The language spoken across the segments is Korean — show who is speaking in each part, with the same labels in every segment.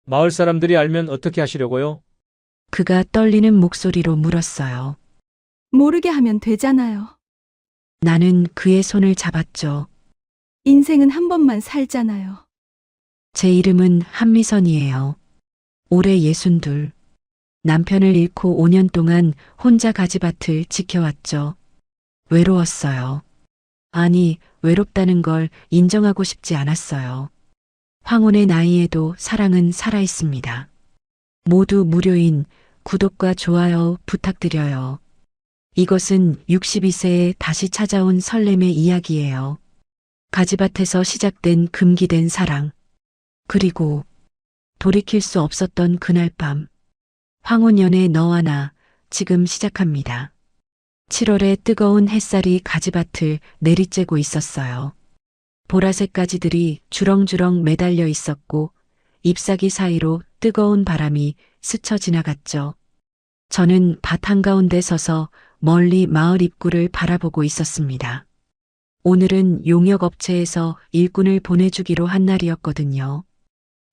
Speaker 1: 마을 사람들이 알면 어떻게 하시려고요?
Speaker 2: 그가 떨리는 목소리로 물었어요.
Speaker 3: 모르게 하면 되잖아요.
Speaker 2: 나는 그의 손을 잡았죠.
Speaker 3: 인생은 한 번만 살잖아요.
Speaker 2: 제 이름은 한미선이에요. 올해 62. 남편을 잃고 5년 동안 혼자 가지밭을 지켜왔죠. 외로웠어요. 아니, 외롭다는 걸 인정하고 싶지 않았어요. 황혼의 나이에도 사랑은 살아있습니다. 모두 무료인 구독과 좋아요 부탁드려요. 이것은 62세에 다시 찾아온 설렘의 이야기예요. 가지밭에서 시작된 금기된 사랑. 그리고 돌이킬 수 없었던 그날 밤. 황혼연의 너와 나 지금 시작합니다. 7월의 뜨거운 햇살이 가지밭을 내리쬐고 있었어요. 보라색 가지들이 주렁주렁 매달려 있었고 잎사귀 사이로 뜨거운 바람이 스쳐 지나갔죠. 저는 밭 한가운데 서서 멀리 마을 입구를 바라보고 있었습니다. 오늘은 용역업체에서 일꾼을 보내주기로 한 날이었거든요.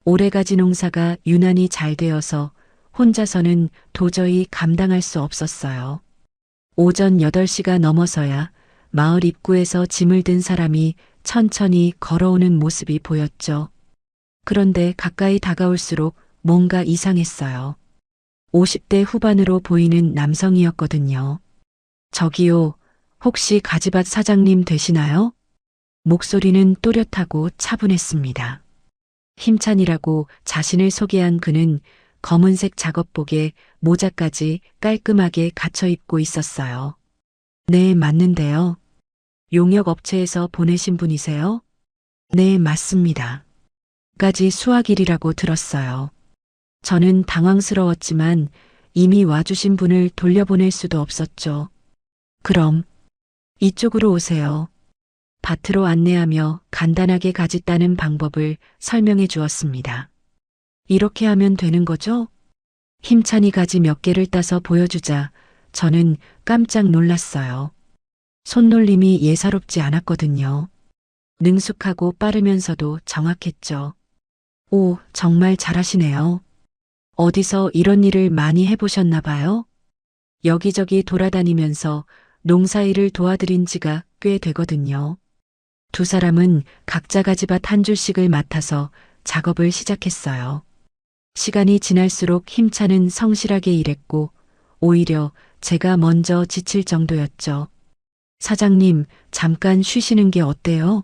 Speaker 2: 올해가지 농사가 유난히 잘 되어서 혼자서는 도저히 감당할 수 없었어요. 오전 8시가 넘어서야 마을 입구에서 짐을 든 사람이 천천히 걸어오는 모습이 보였죠. 그런데 가까이 다가올수록 뭔가 이상했어요. 50대 후반으로 보이는 남성이었거든요. 저기요, 혹시 가지밭 사장님 되시나요? 목소리는 또렷하고 차분했습니다. 힘찬이라고 자신을 소개한 그는 검은색 작업복에 모자까지 깔끔하게 갖춰 입고 있었어요. 네, 맞는데요. 용역업체에서 보내신 분이세요? 네, 맞습니다. 까지 수학일이라고 들었어요. 저는 당황스러웠지만 이미 와주신 분을 돌려보낼 수도 없었죠. 그럼 이쪽으로 오세요. 밭으로 안내하며 간단하게 가지 따는 방법을 설명해 주었습니다. 이렇게 하면 되는 거죠? 힘찬이 가지 몇 개를 따서 보여주자 저는 깜짝 놀랐어요. 손놀림이 예사롭지 않았거든요. 능숙하고 빠르면서도 정확했죠. 오, 정말 잘하시네요. 어디서 이런 일을 많이 해보셨나 봐요? 여기저기 돌아다니면서 농사일을 도와드린 지가 꽤 되거든요. 두 사람은 각자 가지밭 한 줄씩을 맡아서 작업을 시작했어요. 시간이 지날수록 힘차는 성실하게 일했고 오히려 제가 먼저 지칠 정도였죠. 사장님, 잠깐 쉬시는 게 어때요?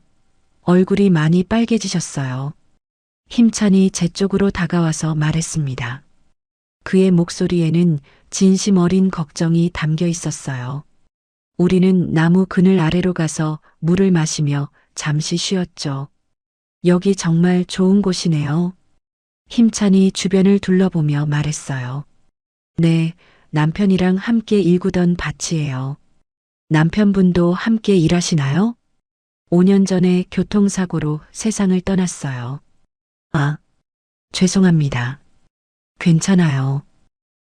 Speaker 2: 얼굴이 많이 빨개지셨어요. 힘찬이 제 쪽으로 다가와서 말했습니다. 그의 목소리에는 진심 어린 걱정이 담겨 있었어요. 우리는 나무 그늘 아래로 가서 물을 마시며 잠시 쉬었죠. 여기 정말 좋은 곳이네요. 힘찬이 주변을 둘러보며 말했어요. 네, 남편이랑 함께 일구던 밭이에요. 남편분도 함께 일하시나요? 5년 전에 교통사고로 세상을 떠났어요. 아, 죄송합니다. 괜찮아요.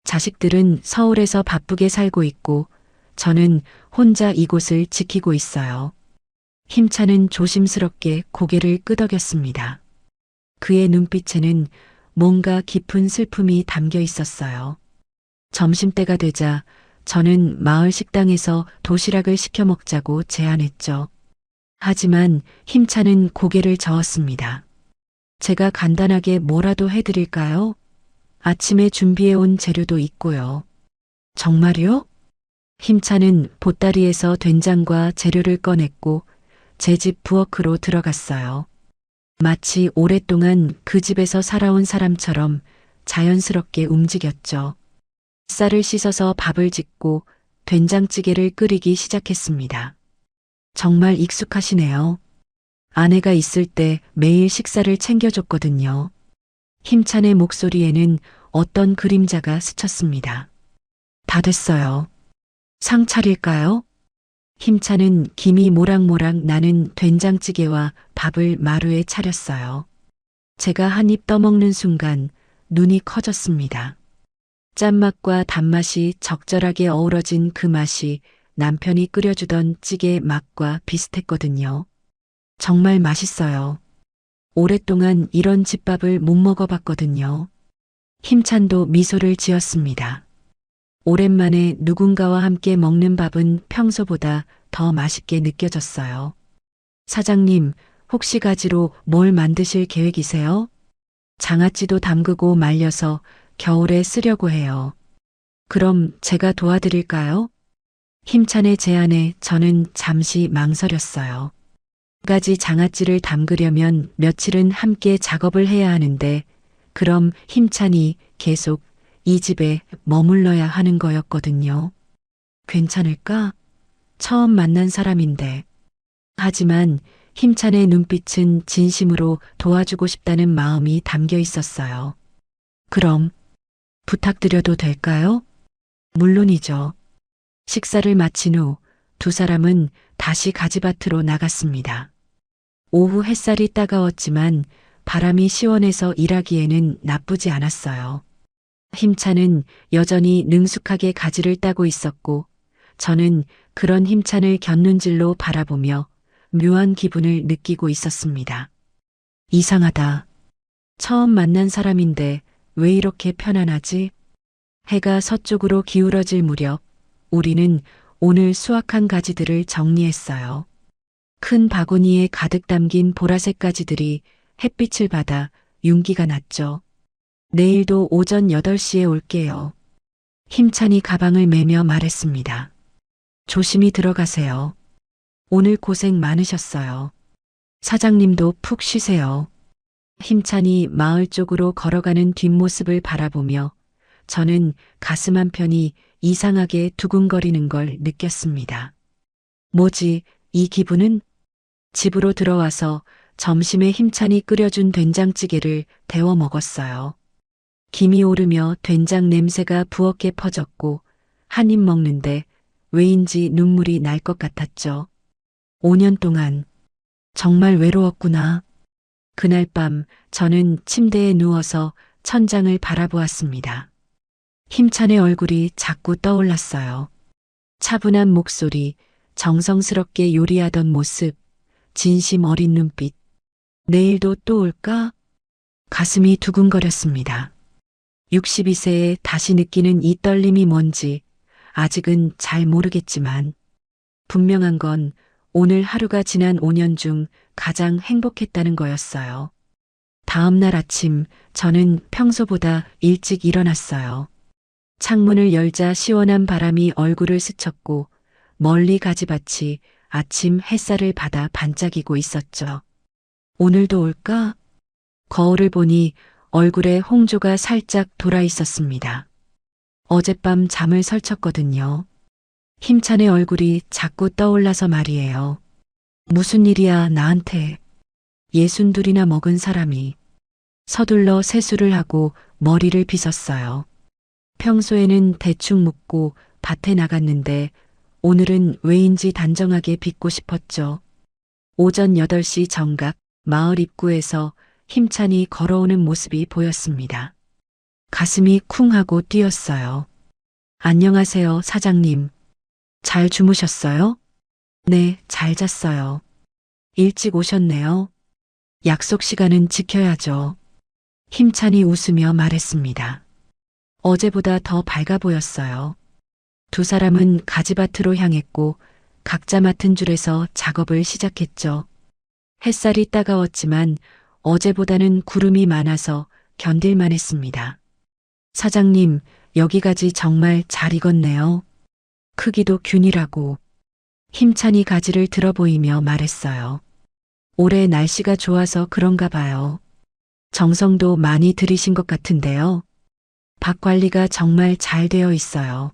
Speaker 2: 자식들은 서울에서 바쁘게 살고 있고 저는 혼자 이곳을 지키고 있어요. 힘차는 조심스럽게 고개를 끄덕였습니다. 그의 눈빛에는 뭔가 깊은 슬픔이 담겨 있었어요. 점심때가 되자 저는 마을 식당에서 도시락을 시켜 먹자고 제안했죠. 하지만 힘차는 고개를 저었습니다. 제가 간단하게 뭐라도 해드릴까요? 아침에 준비해온 재료도 있고요. 정말요? 힘차는 보따리에서 된장과 재료를 꺼냈고 제 집 부엌으로 들어갔어요. 마치 오랫동안 그 집에서 살아온 사람처럼 자연스럽게 움직였죠. 쌀을 씻어서 밥을 짓고 된장찌개를 끓이기 시작했습니다. 정말 익숙하시네요. 아내가 있을 때 매일 식사를 챙겨줬거든요. 힘찬의 목소리에는 어떤 그림자가 스쳤습니다. 다 됐어요. 상 차릴까요? 힘차는 김이 모락모락 나는 된장찌개와 밥을 마루에 차렸어요. 제가 한 입 떠먹는 순간 눈이 커졌습니다. 짠맛과 단맛이 적절하게 어우러진 그 맛이 남편이 끓여주던 찌개 맛과 비슷했거든요. 정말 맛있어요. 오랫동안 이런 집밥을 못 먹어봤거든요. 힘찬도 미소를 지었습니다. 오랜만에 누군가와 함께 먹는 밥은 평소보다 더 맛있게 느껴졌어요. 사장님, 혹시 가지로 뭘 만드실 계획이세요? 장아찌도 담그고 말려서 겨울에 쓰려고 해요. 그럼 제가 도와드릴까요? 힘찬의 제안에 저는 잠시 망설였어요. 한 가지 장아찌를 담그려면 며칠은 함께 작업을 해야 하는데 그럼 힘찬이 계속 이 집에 머물러야 하는 거였거든요. 괜찮을까? 처음 만난 사람인데. 하지만 힘찬의 눈빛은 진심으로 도와주고 싶다는 마음이 담겨 있었어요. 그럼 부탁드려도 될까요? 물론이죠. 식사를 마친 후 두 사람은 다시 가지밭으로 나갔습니다. 오후 햇살이 따가웠지만 바람이 시원해서 일하기에는 나쁘지 않았어요. 힘찬은 여전히 능숙하게 가지를 따고 있었고 저는 그런 힘찬을 곁눈질로 바라보며 묘한 기분을 느끼고 있었습니다. 이상하다. 처음 만난 사람인데 왜 이렇게 편안하지? 해가 서쪽으로 기울어질 무렵 우리는 오늘 수확한 가지들을 정리했어요. 큰 바구니에 가득 담긴 보라색 가지들이 햇빛을 받아 윤기가 났죠. 내일도 오전 8시에 올게요. 힘찬이 가방을 매며 말했습니다. 조심히 들어가세요. 오늘 고생 많으셨어요. 사장님도 푹 쉬세요. 힘찬이 마을 쪽으로 걸어가는 뒷모습을 바라보며 저는 가슴 한편이 이상하게 두근거리는 걸 느꼈습니다. 뭐지, 이 기분은? 집으로 들어와서 점심에 힘찬이 끓여준 된장찌개를 데워 먹었어요. 김이 오르며 된장 냄새가 부엌에 퍼졌고 한 입 먹는데 왜인지 눈물이 날 것 같았죠. 5년 동안 정말 외로웠구나. 그날 밤 저는 침대에 누워서 천장을 바라보았습니다. 힘찬의 얼굴이 자꾸 떠올랐어요. 차분한 목소리, 정성스럽게 요리하던 모습, 진심 어린 눈빛. 내일도 또 올까? 가슴이 두근거렸습니다. 62세에 다시 느끼는 이 떨림이 뭔지 아직은 잘 모르겠지만 분명한 건 오늘 하루가 지난 5년 중 가장 행복했다는 거였어요. 다음 날 아침 저는 평소보다 일찍 일어났어요. 창문을 열자 시원한 바람이 얼굴을 스쳤고 멀리 가지밭이 아침 햇살을 받아 반짝이고 있었죠. 오늘도 올까? 거울을 보니 얼굴에 홍조가 살짝 돌아 있었습니다. 어젯밤 잠을 설쳤거든요. 힘찬의 얼굴이 자꾸 떠올라서 말이에요. 무슨 일이야 나한테. 62이나 먹은 사람이. 서둘러 세수를 하고 머리를 빗었어요. 평소에는 대충 묻고 밭에 나갔는데 오늘은 왜인지 단정하게 빗고 싶었죠. 오전 8시 정각 마을 입구에서 힘찬이 걸어오는 모습이 보였습니다. 가슴이 쿵 하고 뛰었어요. 안녕하세요, 사장님. 잘 주무셨어요? 네, 잘 잤어요. 일찍 오셨네요. 약속 시간은 지켜야죠. 힘찬이 웃으며 말했습니다. 어제보다 더 밝아 보였어요. 두 사람은 가지밭으로 향했고 각자 맡은 줄에서 작업을 시작했죠. 햇살이 따가웠지만 어제보다는 구름이 많아서 견딜만 했습니다. 사장님, 여기 가지 정말 잘 익었네요. 크기도 균일하고. 힘찬이 가지를 들어 보이며 말했어요. 올해 날씨가 좋아서 그런가 봐요. 정성도 많이 들이신 것 같은데요. 밭 관리가 정말 잘 되어 있어요.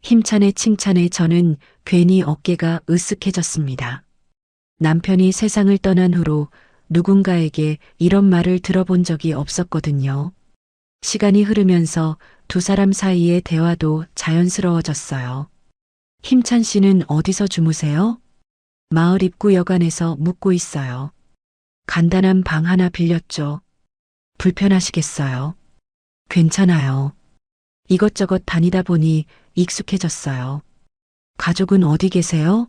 Speaker 2: 힘찬의 칭찬에 저는 괜히 어깨가 으쓱해졌습니다. 남편이 세상을 떠난 후로 누군가에게 이런 말을 들어본 적이 없었거든요. 시간이 흐르면서 두 사람 사이의 대화도 자연스러워졌어요. 힘찬 씨는 어디서 주무세요? 마을 입구 여관에서 묵고 있어요. 간단한 방 하나 빌렸죠. 불편하시겠어요? 괜찮아요. 이것저것 다니다 보니 익숙해졌어요. 가족은 어디 계세요?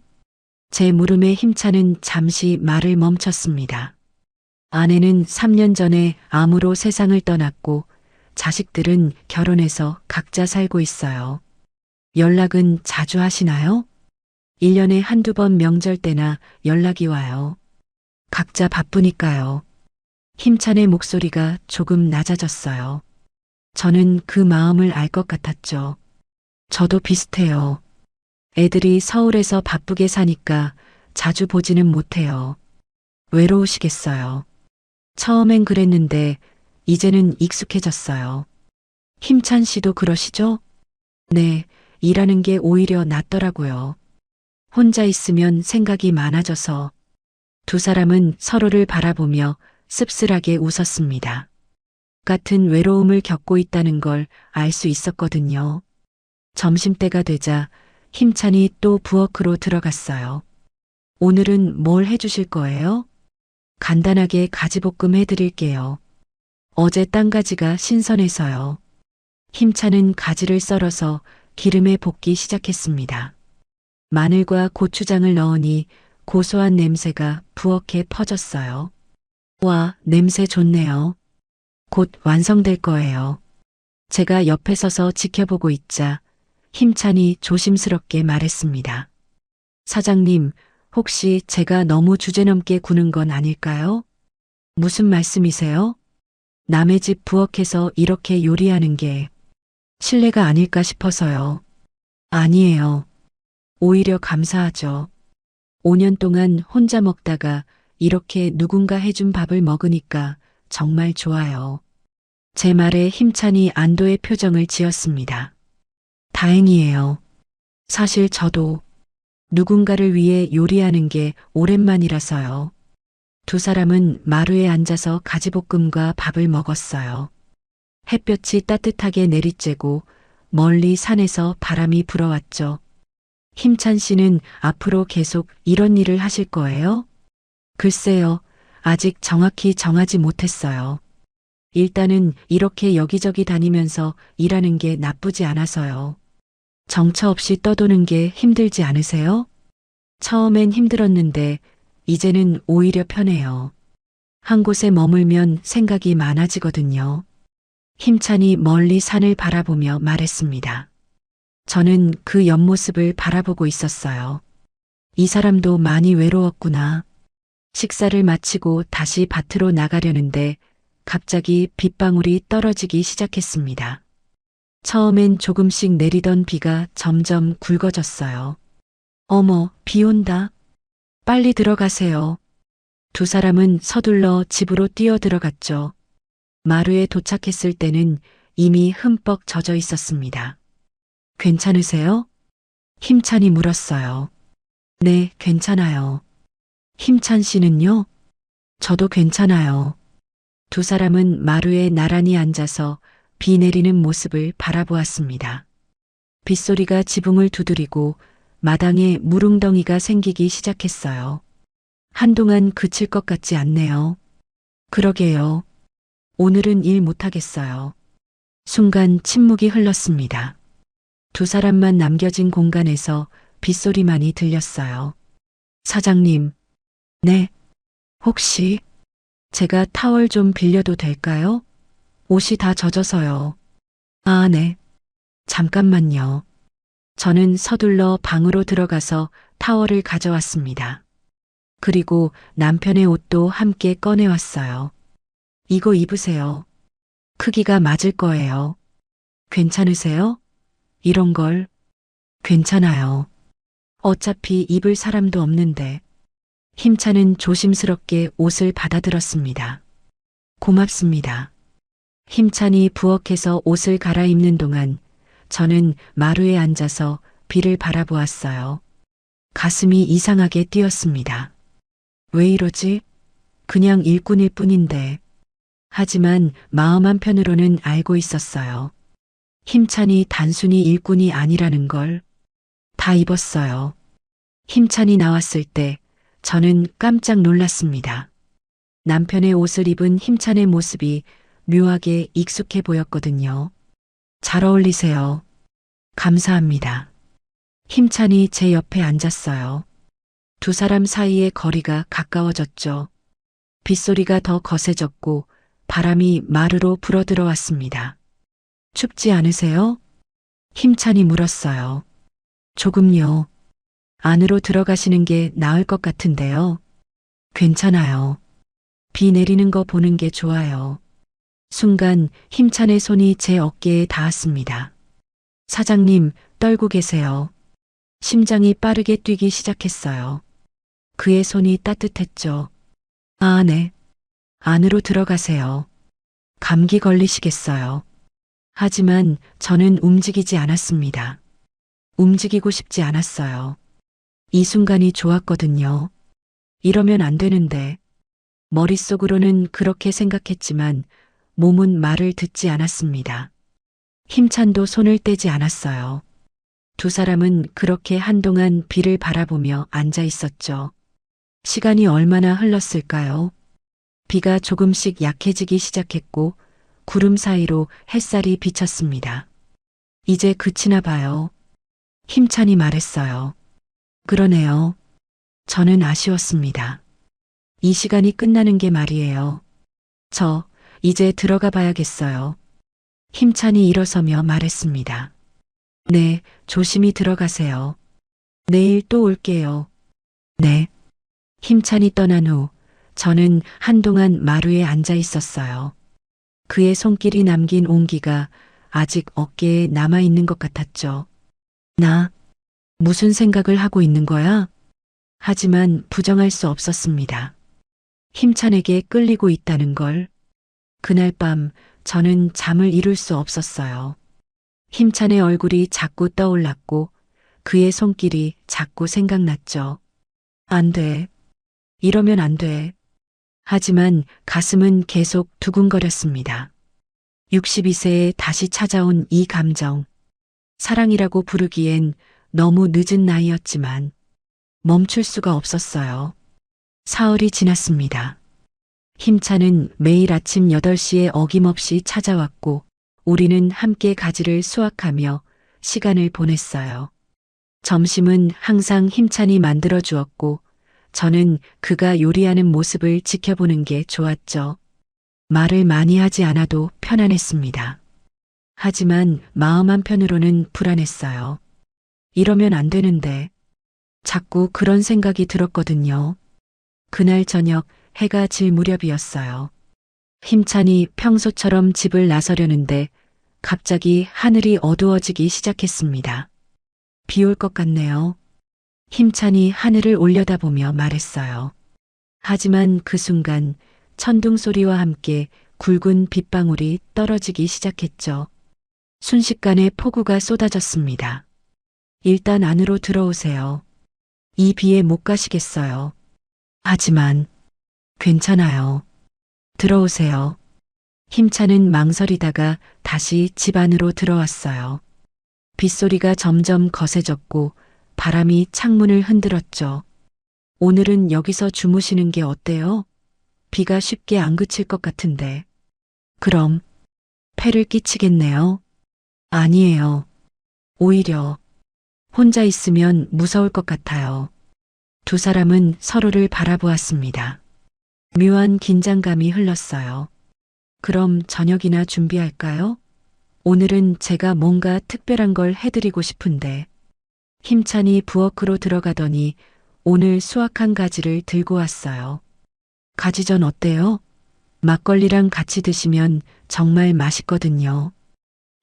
Speaker 2: 제 물음에 힘찬은 잠시 말을 멈췄습니다. 아내는 3년 전에 암으로 세상을 떠났고 자식들은 결혼해서 각자 살고 있어요. 연락은 자주 하시나요? 1년에 한두 번 명절 때나 연락이 와요. 각자 바쁘니까요. 힘찬의 목소리가 조금 낮아졌어요. 저는 그 마음을 알 것 같았죠. 저도 비슷해요. 애들이 서울에서 바쁘게 사니까 자주 보지는 못해요. 외로우시겠어요. 처음엔 그랬는데 이제는 익숙해졌어요. 힘찬 씨도 그러시죠? 네, 일하는 게 오히려 낫더라고요. 혼자 있으면 생각이 많아져서. 두 사람은 서로를 바라보며 씁쓸하게 웃었습니다. 같은 외로움을 겪고 있다는 걸 알 수 있었거든요. 점심때가 되자 힘찬이 또 부엌으로 들어갔어요. 오늘은 뭘 해주실 거예요? 간단하게 가지볶음 해드릴게요. 어제 딴 가지가 신선해서요. 힘찬은 가지를 썰어서 기름에 볶기 시작했습니다. 마늘과 고추장을 넣으니 고소한 냄새가 부엌에 퍼졌어요. 와, 냄새 좋네요. 곧 완성될 거예요. 제가 옆에 서서 지켜보고 있자 힘찬이 조심스럽게 말했습니다. 사장님, 혹시 제가 너무 주제넘게 구는 건 아닐까요? 무슨 말씀이세요? 남의 집 부엌에서 이렇게 요리하는 게 실례가 아닐까 싶어서요. 아니에요. 오히려 감사하죠. 5년 동안 혼자 먹다가 이렇게 누군가 해준 밥을 먹으니까 정말 좋아요. 제 말에 힘찬이 안도의 표정을 지었습니다. 다행이에요. 사실 저도 누군가를 위해 요리하는 게 오랜만이라서요. 두 사람은 마루에 앉아서 가지볶음과 밥을 먹었어요. 햇볕이 따뜻하게 내리쬐고 멀리 산에서 바람이 불어왔죠. 힘찬 씨는 앞으로 계속 이런 일을 하실 거예요? 글쎄요, 아직 정확히 정하지 못했어요. 일단은 이렇게 여기저기 다니면서 일하는 게 나쁘지 않아서요. 정처 없이 떠도는 게 힘들지 않으세요? 처음엔 힘들었는데 이제는 오히려 편해요. 한 곳에 머물면 생각이 많아지거든요. 힘찬이 멀리 산을 바라보며 말했습니다. 저는 그 옆모습을 바라보고 있었어요. 이 사람도 많이 외로웠구나. 식사를 마치고 다시 밭으로 나가려는데 갑자기 빗방울이 떨어지기 시작했습니다. 처음엔 조금씩 내리던 비가 점점 굵어졌어요. 어머, 비 온다. 빨리 들어가세요. 두 사람은 서둘러 집으로 뛰어 들어갔죠. 마루에 도착했을 때는 이미 흠뻑 젖어 있었습니다. 괜찮으세요? 힘찬이 물었어요. 네, 괜찮아요. 힘찬 씨는요? 저도 괜찮아요. 두 사람은 마루에 나란히 앉아서 비 내리는 모습을 바라보았습니다. 빗소리가 지붕을 두드리고 마당에 물웅덩이가 생기기 시작했어요. 한동안 그칠 것 같지 않네요. 그러게요. 오늘은 일 못하겠어요. 순간 침묵이 흘렀습니다. 두 사람만 남겨진 공간에서 빗소리만이 들렸어요. 사장님. 네. 혹시 제가 타월 좀 빌려도 될까요? 옷이 다 젖어서요. 아, 네. 잠깐만요. 저는 서둘러 방으로 들어가서 타월을 가져왔습니다. 그리고 남편의 옷도 함께 꺼내왔어요. 이거 입으세요. 크기가 맞을 거예요. 괜찮으세요? 이런 걸. 괜찮아요. 어차피 입을 사람도 없는데. 힘차는 조심스럽게 옷을 받아들었습니다. 고맙습니다. 힘찬이 부엌에서 옷을 갈아입는 동안 저는 마루에 앉아서 비를 바라보았어요. 가슴이 이상하게 뛰었습니다. 왜 이러지? 그냥 일꾼일 뿐인데. 하지만 마음 한편으로는 알고 있었어요. 힘찬이 단순히 일꾼이 아니라는 걸. 다 입었어요. 힘찬이 나왔을 때 저는 깜짝 놀랐습니다. 남편의 옷을 입은 힘찬의 모습이 묘하게 익숙해 보였거든요. 잘 어울리세요. 감사합니다. 힘찬이 제 옆에 앉았어요. 두 사람 사이의 거리가 가까워졌죠. 빗소리가 더 거세졌고 바람이 마루로 불어들어왔습니다. 춥지 않으세요? 힘찬이 물었어요. 조금요. 안으로 들어가시는 게 나을 것 같은데요. 괜찮아요. 비 내리는 거 보는 게 좋아요. 순간 힘찬의 손이 제 어깨에 닿았습니다. 사장님, 떨고 계세요. 심장이 빠르게 뛰기 시작했어요. 그의 손이 따뜻했죠. 아, 네. 안으로 들어가세요. 감기 걸리시겠어요. 하지만 저는 움직이지 않았습니다. 움직이고 싶지 않았어요. 이 순간이 좋았거든요. 이러면 안 되는데. 머릿속으로는 그렇게 생각했지만 몸은 말을 듣지 않았습니다. 힘찬도 손을 떼지 않았어요. 두 사람은 그렇게 한동안 비를 바라보며 앉아 있었죠. 시간이 얼마나 흘렀을까요? 비가 조금씩 약해지기 시작했고 구름 사이로 햇살이 비쳤습니다. 이제 그치나 봐요. 힘찬이 말했어요. 그러네요. 저는 아쉬웠습니다. 이 시간이 끝나는 게 말이에요. 저 이제 들어가 봐야겠어요. 힘찬이 일어서며 말했습니다. 네, 조심히 들어가세요. 내일 또 올게요. 네. 힘찬이 떠난 후 저는 한동안 마루에 앉아 있었어요. 그의 손길이 남긴 온기가 아직 어깨에 남아 있는 것 같았죠. 나 무슨 생각을 하고 있는 거야? 하지만 부정할 수 없었습니다. 힘찬에게 끌리고 있다는 걸. 그날 밤 저는 잠을 이룰 수 없었어요. 힘찬의 얼굴이 자꾸 떠올랐고 그의 손길이 자꾸 생각났죠. 안 돼. 이러면 안 돼. 하지만 가슴은 계속 두근거렸습니다. 62세에 다시 찾아온 이 감정. 사랑이라고 부르기엔 너무 늦은 나이였지만 멈출 수가 없었어요. 사흘이 지났습니다. 힘찬은 매일 아침 8시에 어김없이 찾아왔고 우리는 함께 가지를 수확하며 시간을 보냈어요. 점심은 항상 힘찬이 만들어 주었고 저는 그가 요리하는 모습을 지켜보는 게 좋았죠. 말을 많이 하지 않아도 편안했습니다. 하지만 마음 한편으로는 불안했어요. 이러면 안 되는데. 자꾸 그런 생각이 들었거든요. 그날 저녁 해가 질 무렵이었어요. 힘찬이 평소처럼 집을 나서려는데 갑자기 하늘이 어두워지기 시작했습니다. 비 올 것 같네요. 힘찬이 하늘을 올려다보며 말했어요. 하지만 그 순간 천둥 소리와 함께 굵은 빗방울이 떨어지기 시작했죠. 순식간에 폭우가 쏟아졌습니다. 일단 안으로 들어오세요. 이 비에 못 가시겠어요. 하지만 괜찮아요. 들어오세요. 힘찬은 망설이다가 다시 집 안으로 들어왔어요. 빗소리가 점점 거세졌고 바람이 창문을 흔들었죠. 오늘은 여기서 주무시는 게 어때요? 비가 쉽게 안 그칠 것 같은데. 그럼 폐를 끼치겠네요. 아니에요. 오히려 혼자 있으면 무서울 것 같아요. 두 사람은 서로를 바라보았습니다. 묘한 긴장감이 흘렀어요. 그럼 저녁이나 준비할까요? 오늘은 제가 뭔가 특별한 걸 해드리고 싶은데. 힘찬이 부엌으로 들어가더니 오늘 수확한 가지를 들고 왔어요. 가지전 어때요? 막걸리랑 같이 드시면 정말 맛있거든요.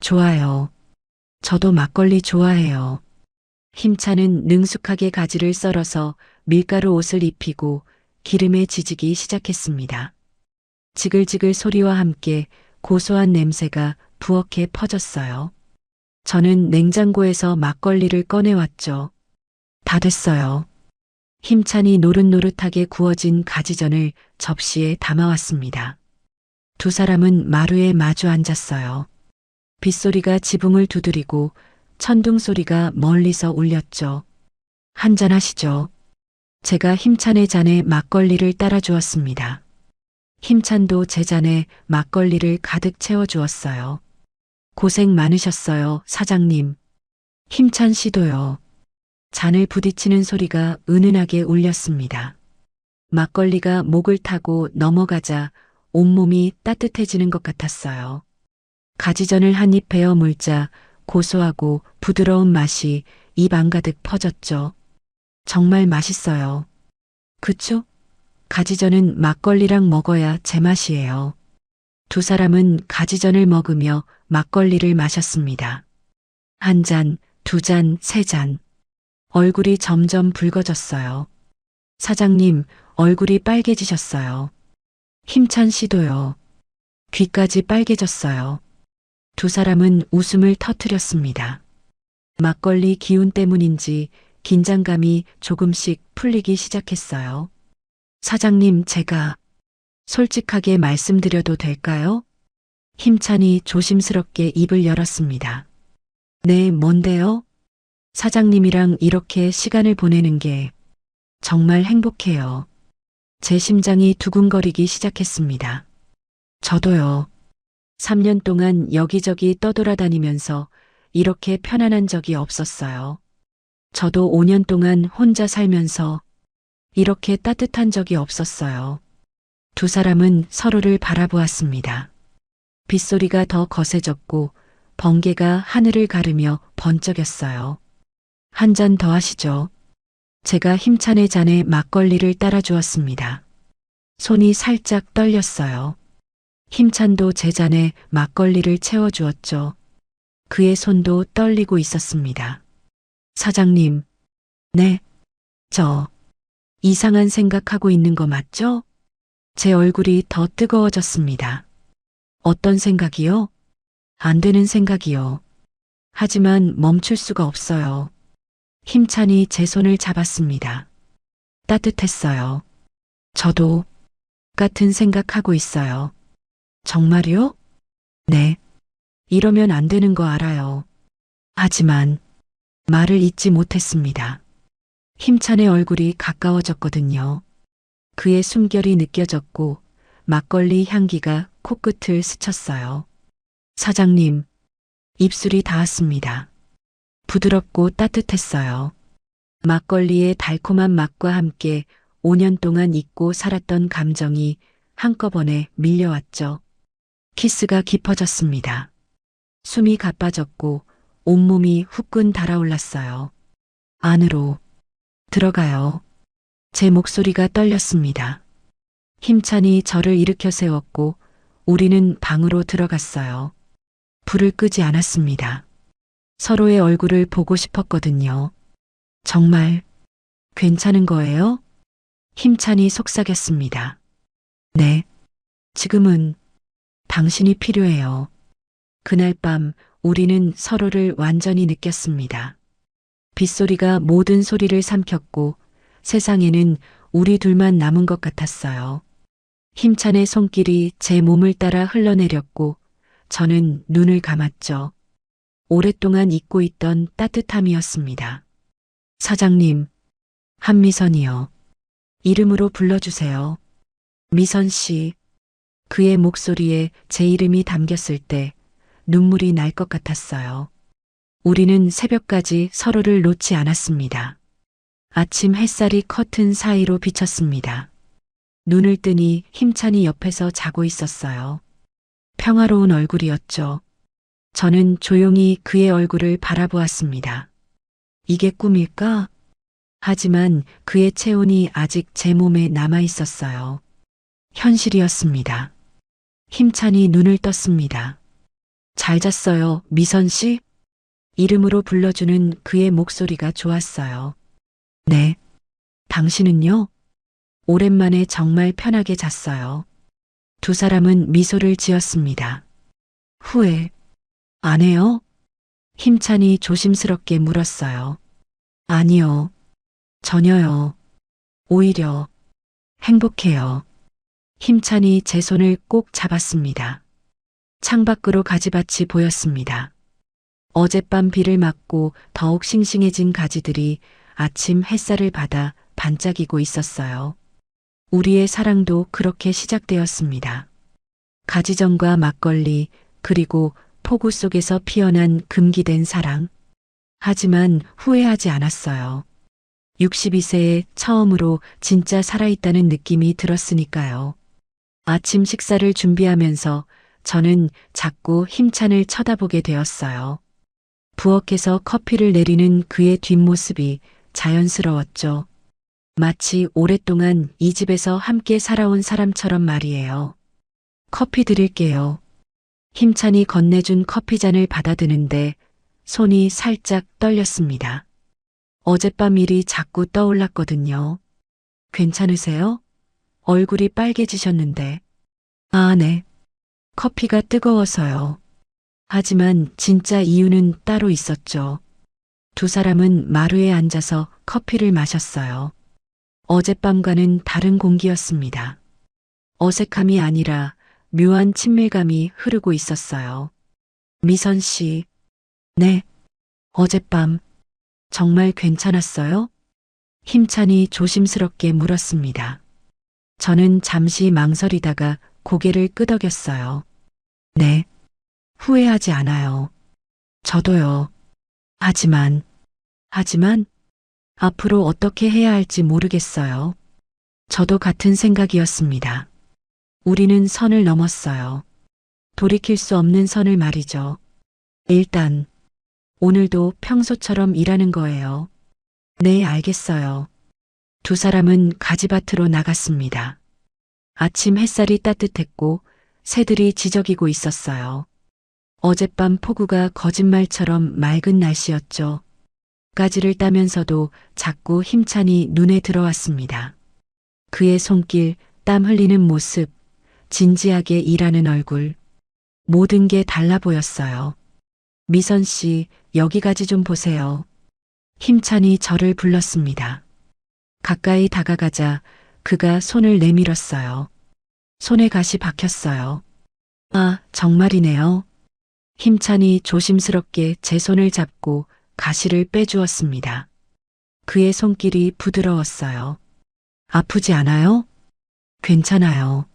Speaker 2: 좋아요. 저도 막걸리 좋아해요. 힘찬은 능숙하게 가지를 썰어서 밀가루 옷을 입히고 기름에 지지기 시작했습니다. 지글지글 소리와 함께 고소한 냄새가 부엌에 퍼졌어요. 저는 냉장고에서 막걸리를 꺼내왔죠. 다 됐어요. 힘찬이 노릇노릇하게 구워진 가지전을 접시에 담아왔습니다. 두 사람은 마루에 마주 앉았어요. 빗소리가 지붕을 두드리고 천둥 소리가 멀리서 울렸죠. 한잔 하시죠. 제가 힘찬의 잔에 막걸리를 따라 주었습니다. 힘찬도 제 잔에 막걸리를 가득 채워 주었어요. 고생 많으셨어요, 사장님. 힘찬 씨도요. 잔을 부딪히는 소리가 은은하게 울렸습니다. 막걸리가 목을 타고 넘어가자 온몸이 따뜻해지는 것 같았어요. 가지전을 한 입 베어 물자 고소하고 부드러운 맛이 입 안가득 퍼졌죠. 정말 맛있어요. 그쵸? 가지전은 막걸리랑 먹어야 제맛이에요. 두 사람은 가지전을 먹으며 막걸리를 마셨습니다. 한 잔, 두 잔, 세 잔. 얼굴이 점점 붉어졌어요. 사장님, 얼굴이 빨개지셨어요. 힘찬 씨도요. 귀까지 빨개졌어요. 두 사람은 웃음을 터뜨렸습니다. 막걸리 기운 때문인지 긴장감이 조금씩 풀리기 시작했어요. 사장님, 제가 솔직하게 말씀드려도 될까요? 힘찬이 조심스럽게 입을 열었습니다. 네, 뭔데요? 사장님이랑 이렇게 시간을 보내는 게 정말 행복해요. 제 심장이 두근거리기 시작했습니다. 저도요. 3년 동안 여기저기 떠돌아다니면서 이렇게 편안한 적이 없었어요. 저도 5년 동안 혼자 살면서 이렇게 따뜻한 적이 없었어요. 두 사람은 서로를 바라보았습니다. 빗소리가 더 거세졌고 번개가 하늘을 가르며 번쩍였어요. 한 잔 더 하시죠. 제가 힘찬의 잔에 막걸리를 따라주었습니다. 손이 살짝 떨렸어요. 힘찬도 제 잔에 막걸리를 채워주었죠. 그의 손도 떨리고 있었습니다. 사장님, 네, 저 이상한 생각하고 있는 거 맞죠? 제 얼굴이 더 뜨거워졌습니다. 어떤 생각이요? 안 되는 생각이요. 하지만 멈출 수가 없어요. 힘찬이 제 손을 잡았습니다. 따뜻했어요. 저도 같은 생각하고 있어요. 정말요? 네. 이러면 안 되는 거 알아요. 하지만 말을 잇지 못했습니다. 힘찬의 얼굴이 가까워졌거든요. 그의 숨결이 느껴졌고 막걸리 향기가 코끝을 스쳤어요. 사장님, 입술이 닿았습니다. 부드럽고 따뜻했어요. 막걸리의 달콤한 맛과 함께 5년 동안 잊고 살았던 감정이 한꺼번에 밀려왔죠. 키스가 깊어졌습니다. 숨이 가빠졌고 온몸이 후끈 달아올랐어요. 안으로 들어가요. 제 목소리가 떨렸습니다. 힘찬이 저를 일으켜 세웠고 우리는 방으로 들어갔어요. 불을 끄지 않았습니다. 서로의 얼굴을 보고 싶었거든요. 정말 괜찮은 거예요? 힘찬이 속삭였습니다. 네. 지금은 당신이 필요해요. 그날 밤 우리는 서로를 완전히 느꼈습니다. 빗소리가 모든 소리를 삼켰고 세상에는 우리 둘만 남은 것 같았어요. 힘찬의 손길이 제 몸을 따라 흘러내렸고 저는 눈을 감았죠. 오랫동안 잊고 있던 따뜻함이었습니다. 사장님, 한미선이요. 이름으로 불러주세요. 미선 씨. 그의 목소리에 제 이름이 담겼을 때 눈물이 날 것 같았어요. 우리는 새벽까지 서로를 놓지 않았습니다. 아침 햇살이 커튼 사이로 비쳤습니다. 눈을 뜨니 힘찬이 옆에서 자고 있었어요. 평화로운 얼굴이었죠. 저는 조용히 그의 얼굴을 바라보았습니다. 이게 꿈일까? 하지만 그의 체온이 아직 제 몸에 남아 있었어요. 현실이었습니다. 힘찬이 눈을 떴습니다. 잘 잤어요, 미선 씨? 이름으로 불러주는 그의 목소리가 좋았어요. 네. 당신은요? 오랜만에 정말 편하게 잤어요. 두 사람은 미소를 지었습니다. 후회 안 해요? 힘찬이 조심스럽게 물었어요. 아니요. 전혀요. 오히려 행복해요. 힘찬이 제 손을 꼭 잡았습니다. 창밖으로 가지밭이 보였습니다. 어젯밤 비를 맞고 더욱 싱싱해진 가지들이 아침 햇살을 받아 반짝이고 있었어요. 우리의 사랑도 그렇게 시작되었습니다. 가지전과 막걸리, 그리고 폭우 속에서 피어난 금기된 사랑. 하지만 후회하지 않았어요. 62세에 처음으로 진짜 살아있다는 느낌이 들었으니까요. 아침 식사를 준비하면서 저는 자꾸 힘찬을 쳐다보게 되었어요. 부엌에서 커피를 내리는 그의 뒷모습이 자연스러웠죠. 마치 오랫동안 이 집에서 함께 살아온 사람처럼 말이에요. 커피 드릴게요. 힘찬이 건네준 커피잔을 받아드는데 손이 살짝 떨렸습니다. 어젯밤 일이 자꾸 떠올랐거든요. 괜찮으세요? 얼굴이 빨개지셨는데. 아, 네. 커피가 뜨거워서요. 하지만 진짜 이유는 따로 있었죠. 두 사람은 마루에 앉아서 커피를 마셨어요. 어젯밤과는 다른 공기였습니다. 어색함이 아니라 묘한 친밀감이 흐르고 있었어요. 미선 씨. 네. 어젯밤 정말 괜찮았어요? 힘찬이 조심스럽게 물었습니다. 저는 잠시 망설이다가 고개를 끄덕였어요. 네. 후회하지 않아요. 저도요. 하지만 앞으로 어떻게 해야 할지 모르겠어요. 저도 같은 생각이었습니다. 우리는 선을 넘었어요. 돌이킬 수 없는 선을 말이죠. 일단 오늘도 평소처럼 일하는 거예요. 네, 알겠어요. 두 사람은 가지밭으로 나갔습니다. 아침 햇살이 따뜻했고 새들이 지저귀고 있었어요. 어젯밤 폭우가 거짓말처럼 맑은 날씨였죠. 가지를 따면서도 자꾸 힘찬이 눈에 들어왔습니다. 그의 손길, 땀 흘리는 모습, 진지하게 일하는 얼굴, 모든 게 달라 보였어요. 미선 씨, 여기 가지 좀 보세요. 힘찬이 저를 불렀습니다. 가까이 다가가자 그가 손을 내밀었어요. 손에 가시 박혔어요. 아, 정말이네요. 힘찬이 조심스럽게 제 손을 잡고 가시를 빼주었습니다. 그의 손길이 부드러웠어요. 아프지 않아요? 괜찮아요.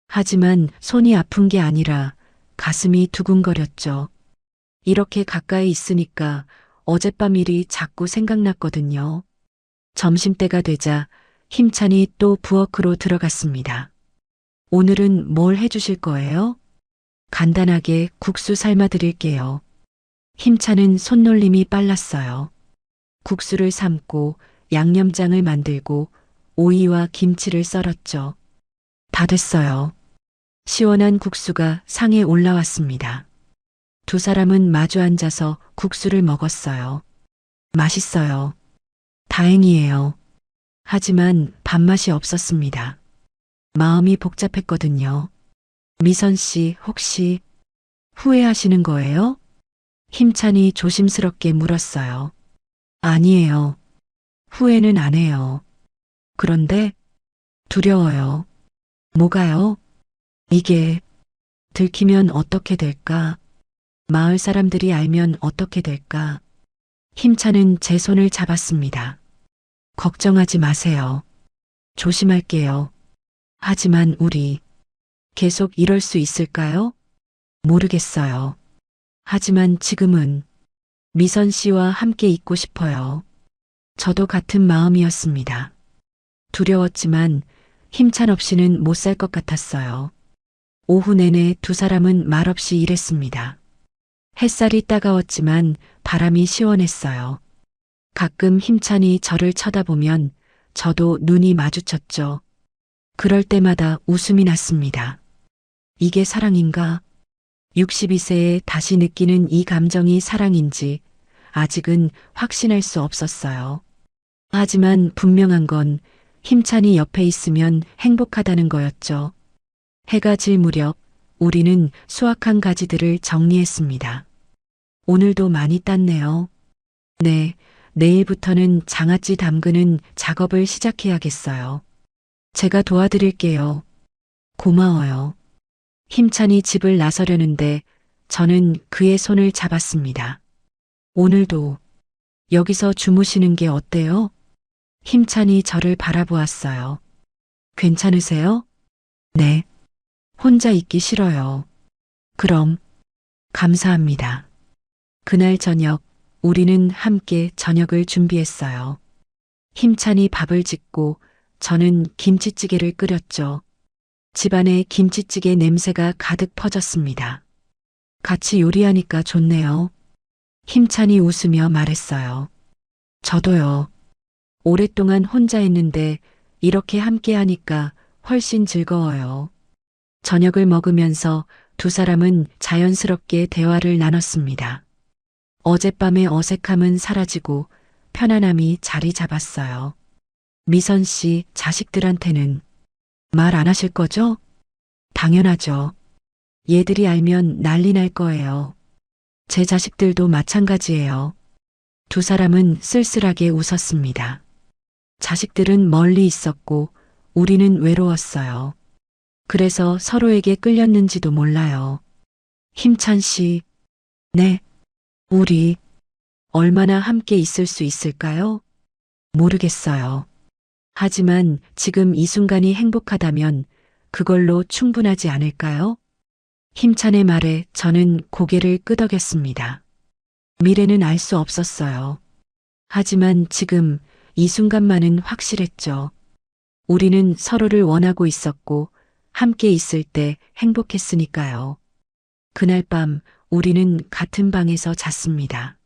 Speaker 2: 하지만 손이 아픈 게 아니라 가슴이 두근거렸죠. 이렇게 가까이 있으니까 어젯밤 일이 자꾸 생각났거든요. 점심때가 되자 힘찬이 또 부엌으로 들어갔습니다. 오늘은 뭘 해주실 거예요? 간단하게 국수 삶아 드릴게요. 힘찬은 손놀림이 빨랐어요. 국수를 삶고 양념장을 만들고 오이와 김치를 썰었죠. 다 됐어요. 시원한 국수가 상에 올라왔습니다. 두 사람은 마주 앉아서 국수를 먹었어요. 맛있어요. 다행이에요. 하지만 밥맛이 없었습니다. 마음이 복잡했거든요. 미선 씨, 혹시 후회하시는 거예요? 힘찬이 조심스럽게 물었어요. 아니에요. 후회는 안 해요. 그런데 두려워요. 뭐가요? 이게 들키면 어떻게 될까? 마을 사람들이 알면 어떻게 될까? 힘찬은 제 손을 잡았습니다. 걱정하지 마세요. 조심할게요. 하지만 우리 계속 이럴 수 있을까요? 모르겠어요. 하지만 지금은 미선 씨와 함께 있고 싶어요. 저도 같은 마음이었습니다. 두려웠지만 힘찬 없이는 못 살 것 같았어요. 오후 내내 두 사람은 말없이 일했습니다. 햇살이 따가웠지만 바람이 시원했어요. 가끔 힘찬이 저를 쳐다보면 저도 눈이 마주쳤죠. 그럴 때마다 웃음이 났습니다. 이게 사랑인가? 62세에 다시 느끼는 이 감정이 사랑인지 아직은 확신할 수 없었어요. 하지만 분명한 건 힘찬이 옆에 있으면 행복하다는 거였죠. 해가 질 무렵 우리는 수확한 가지들을 정리했습니다. 오늘도 많이 땄네요. 네, 내일부터는 장아찌 담그는 작업을 시작해야겠어요. 제가 도와드릴게요. 고마워요. 힘찬이 집을 나서려는데 저는 그의 손을 잡았습니다. 오늘도 여기서 주무시는 게 어때요? 힘찬이 저를 바라보았어요. 괜찮으세요? 네. 혼자 있기 싫어요. 그럼 감사합니다. 그날 저녁 우리는 함께 저녁을 준비했어요. 힘찬이 밥을 짓고 저는 김치찌개를 끓였죠. 집안에 김치찌개 냄새가 가득 퍼졌습니다. 같이 요리하니까 좋네요. 힘찬이 웃으며 말했어요. 저도요. 오랫동안 혼자 했는데 이렇게 함께 하니까 훨씬 즐거워요. 저녁을 먹으면서 두 사람은 자연스럽게 대화를 나눴습니다. 어젯밤의 어색함은 사라지고 편안함이 자리 잡았어요. 미선 씨 자식들한테는 말 안 하실 거죠? 당연하죠. 얘들이 알면 난리 날 거예요. 제 자식들도 마찬가지예요. 두 사람은 쓸쓸하게 웃었습니다. 자식들은 멀리 있었고 우리는 외로웠어요. 그래서 서로에게 끌렸는지도 몰라요. 힘찬 씨, 네, 우리 얼마나 함께 있을 수 있을까요? 모르겠어요. 하지만 지금 이 순간이 행복하다면 그걸로 충분하지 않을까요? 힘찬의 말에 저는 고개를 끄덕였습니다. 미래는 알 수 없었어요. 하지만 지금 이 순간만은 확실했죠. 우리는 서로를 원하고 있었고 함께 있을 때 행복했으니까요. 그날 밤 우리는 같은 방에서 잤습니다.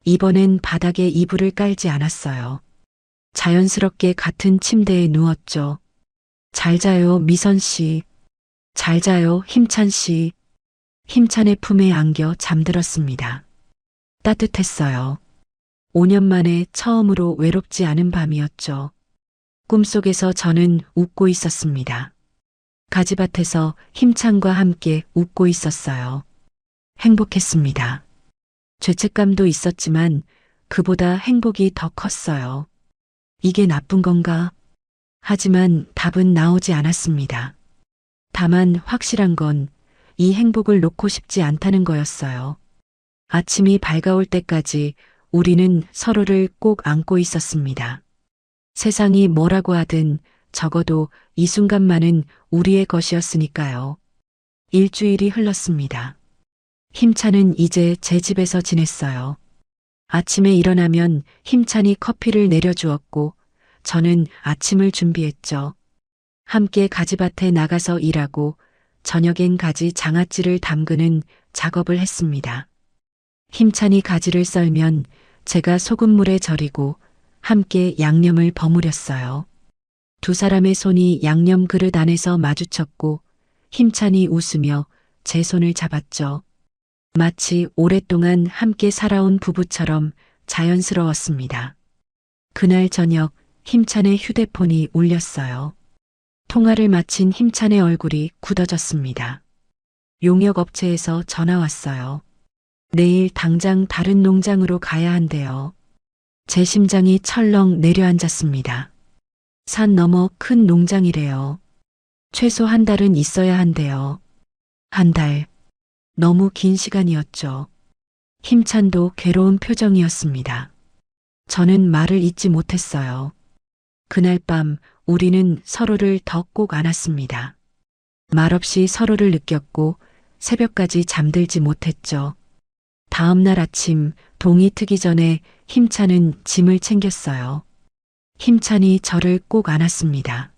Speaker 2: 이번엔 바닥에 이불을 깔지 않았어요. 자연스럽게 같은 침대에 누웠죠. 잘 자요, 미선 씨. 잘 자요, 힘찬 씨. 힘찬의 품에 안겨 잠들었습니다. 따뜻했어요. 5년 만에 처음으로 외롭지 않은 밤이었죠. 꿈속에서 저는 웃고 있었습니다. 가지밭에서 힘찬과 함께 웃고 있었어요. 행복했습니다. 죄책감도 있었지만 그보다 행복이 더 컸어요. 이게 나쁜 건가? 하지만 답은 나오지 않았습니다. 다만 확실한 건 이 행복을 놓고 싶지 않다는 거였어요. 아침이 밝아올 때까지 우리는 서로를 꼭 안고 있었습니다. 세상이 뭐라고 하든 적어도 이 순간만은 우리의 것이었으니까요. 일주일이 흘렀습니다. 힘찬은 이제 제 집에서 지냈어요. 아침에 일어나면 힘찬이 커피를 내려주었고 저는 아침을 준비했죠. 함께 가지밭에 나가서 일하고 저녁엔 가지 장아찌를 담그는 작업을 했습니다. 힘찬이 가지를 썰면 제가 소금물에 절이고 함께 양념을 버무렸어요. 두 사람의 손이 양념 그릇 안에서 마주쳤고 힘찬이 웃으며 제 손을 잡았죠. 마치 오랫동안 함께 살아온 부부처럼 자연스러웠습니다. 그날 저녁 힘찬의 휴대폰이 울렸어요. 통화를 마친 힘찬의 얼굴이 굳어졌습니다. 용역업체에서 전화 왔어요. 내일 당장 다른 농장으로 가야 한대요. 제 심장이 철렁 내려앉았습니다. 산 너머 큰 농장이래요. 최소 한 달은 있어야 한대요. 한 달. 너무 긴 시간이었죠. 힘찬도 괴로운 표정이었습니다. 저는 말을 잇지 못했어요. 그날 밤 우리는 서로를 더 꼭 안았습니다. 말없이 서로를 느꼈고 새벽까지 잠들지 못했죠. 다음 날 아침 동이 트기 전에 힘찬은 짐을 챙겼어요. 힘찬이 저를 꼭 안았습니다.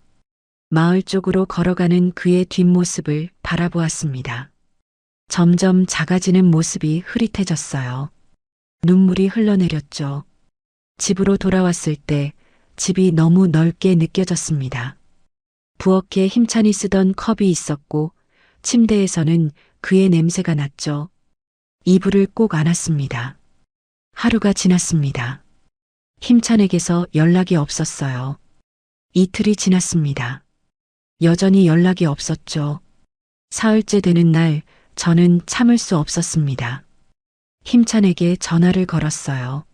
Speaker 2: 마을 쪽으로 걸어가는 그의 뒷모습을 바라보았습니다. 점점 작아지는 모습이 흐릿해졌어요. 눈물이 흘러내렸죠. 집으로 돌아왔을 때 집이 너무 넓게 느껴졌습니다. 부엌에 힘찬이 쓰던 컵이 있었고 침대에서는 그의 냄새가 났죠. 이불을 꼭 안았습니다. 하루가 지났습니다. 힘찬에게서 연락이 없었어요. 이틀이 지났습니다. 여전히 연락이 없었죠. 사흘째 되는 날 저는 참을 수 없었습니다. 힘찬에게 전화를 걸었어요.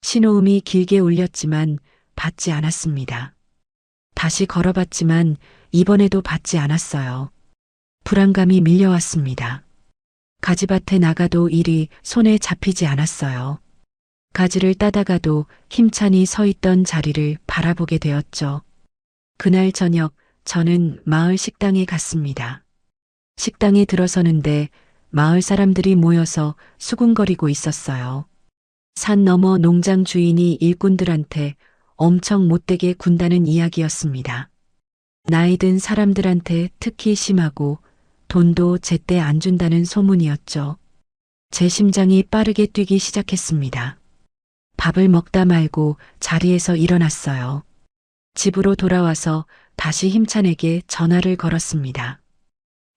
Speaker 2: 신호음이 길게 울렸지만 받지 않았습니다. 다시 걸어봤지만 이번에도 받지 않았어요. 불안감이 밀려왔습니다. 가지밭에 나가도 일이 손에 잡히지 않았어요. 가지를 따다가도 힘찬이 서 있던 자리를 바라보게 되었죠. 그날 저녁 저는 마을 식당에 갔습니다. 식당에 들어서는데 마을 사람들이 모여서 수군거리고 있었어요. 산 너머 농장 주인이 일꾼들한테 엄청 못되게 군다는 이야기였습니다. 나이 든 사람들한테 특히 심하고 돈도 제때 안 준다는 소문이었죠. 제 심장이 빠르게 뛰기 시작했습니다. 밥을 먹다 말고 자리에서 일어났어요. 집으로 돌아와서 다시 힘찬에게 전화를 걸었습니다.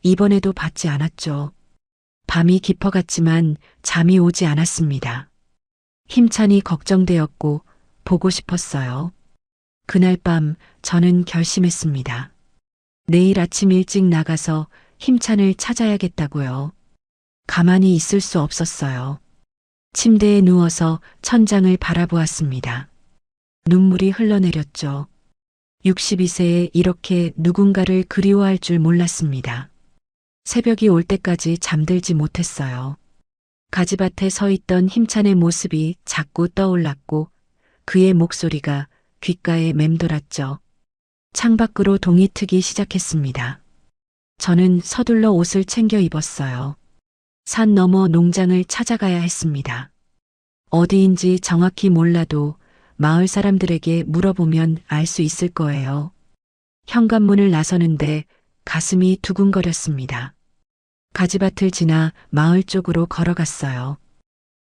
Speaker 2: 이번에도 받지 않았죠. 밤이 깊어갔지만 잠이 오지 않았습니다. 힘찬이 걱정되었고 보고 싶었어요. 그날 밤 저는 결심했습니다. 내일 아침 일찍 나가서 힘찬을 찾아야겠다고요. 가만히 있을 수 없었어요. 침대에 누워서 천장을 바라보았습니다. 눈물이 흘러내렸죠. 62세에 이렇게 누군가를 그리워할 줄 몰랐습니다. 새벽이 올 때까지 잠들지 못했어요. 가지밭에 서 있던 힘찬의 모습이 자꾸 떠올랐고 그의 목소리가 귓가에 맴돌았죠. 창밖으로 동이 트기 시작했습니다. 저는 서둘러 옷을 챙겨 입었어요. 산 너머 농장을 찾아가야 했습니다. 어디인지 정확히 몰라도 마을 사람들에게 물어보면 알 수 있을 거예요. 현관문을 나서는데 가슴이 두근거렸습니다. 가지밭을 지나 마을 쪽으로 걸어갔어요.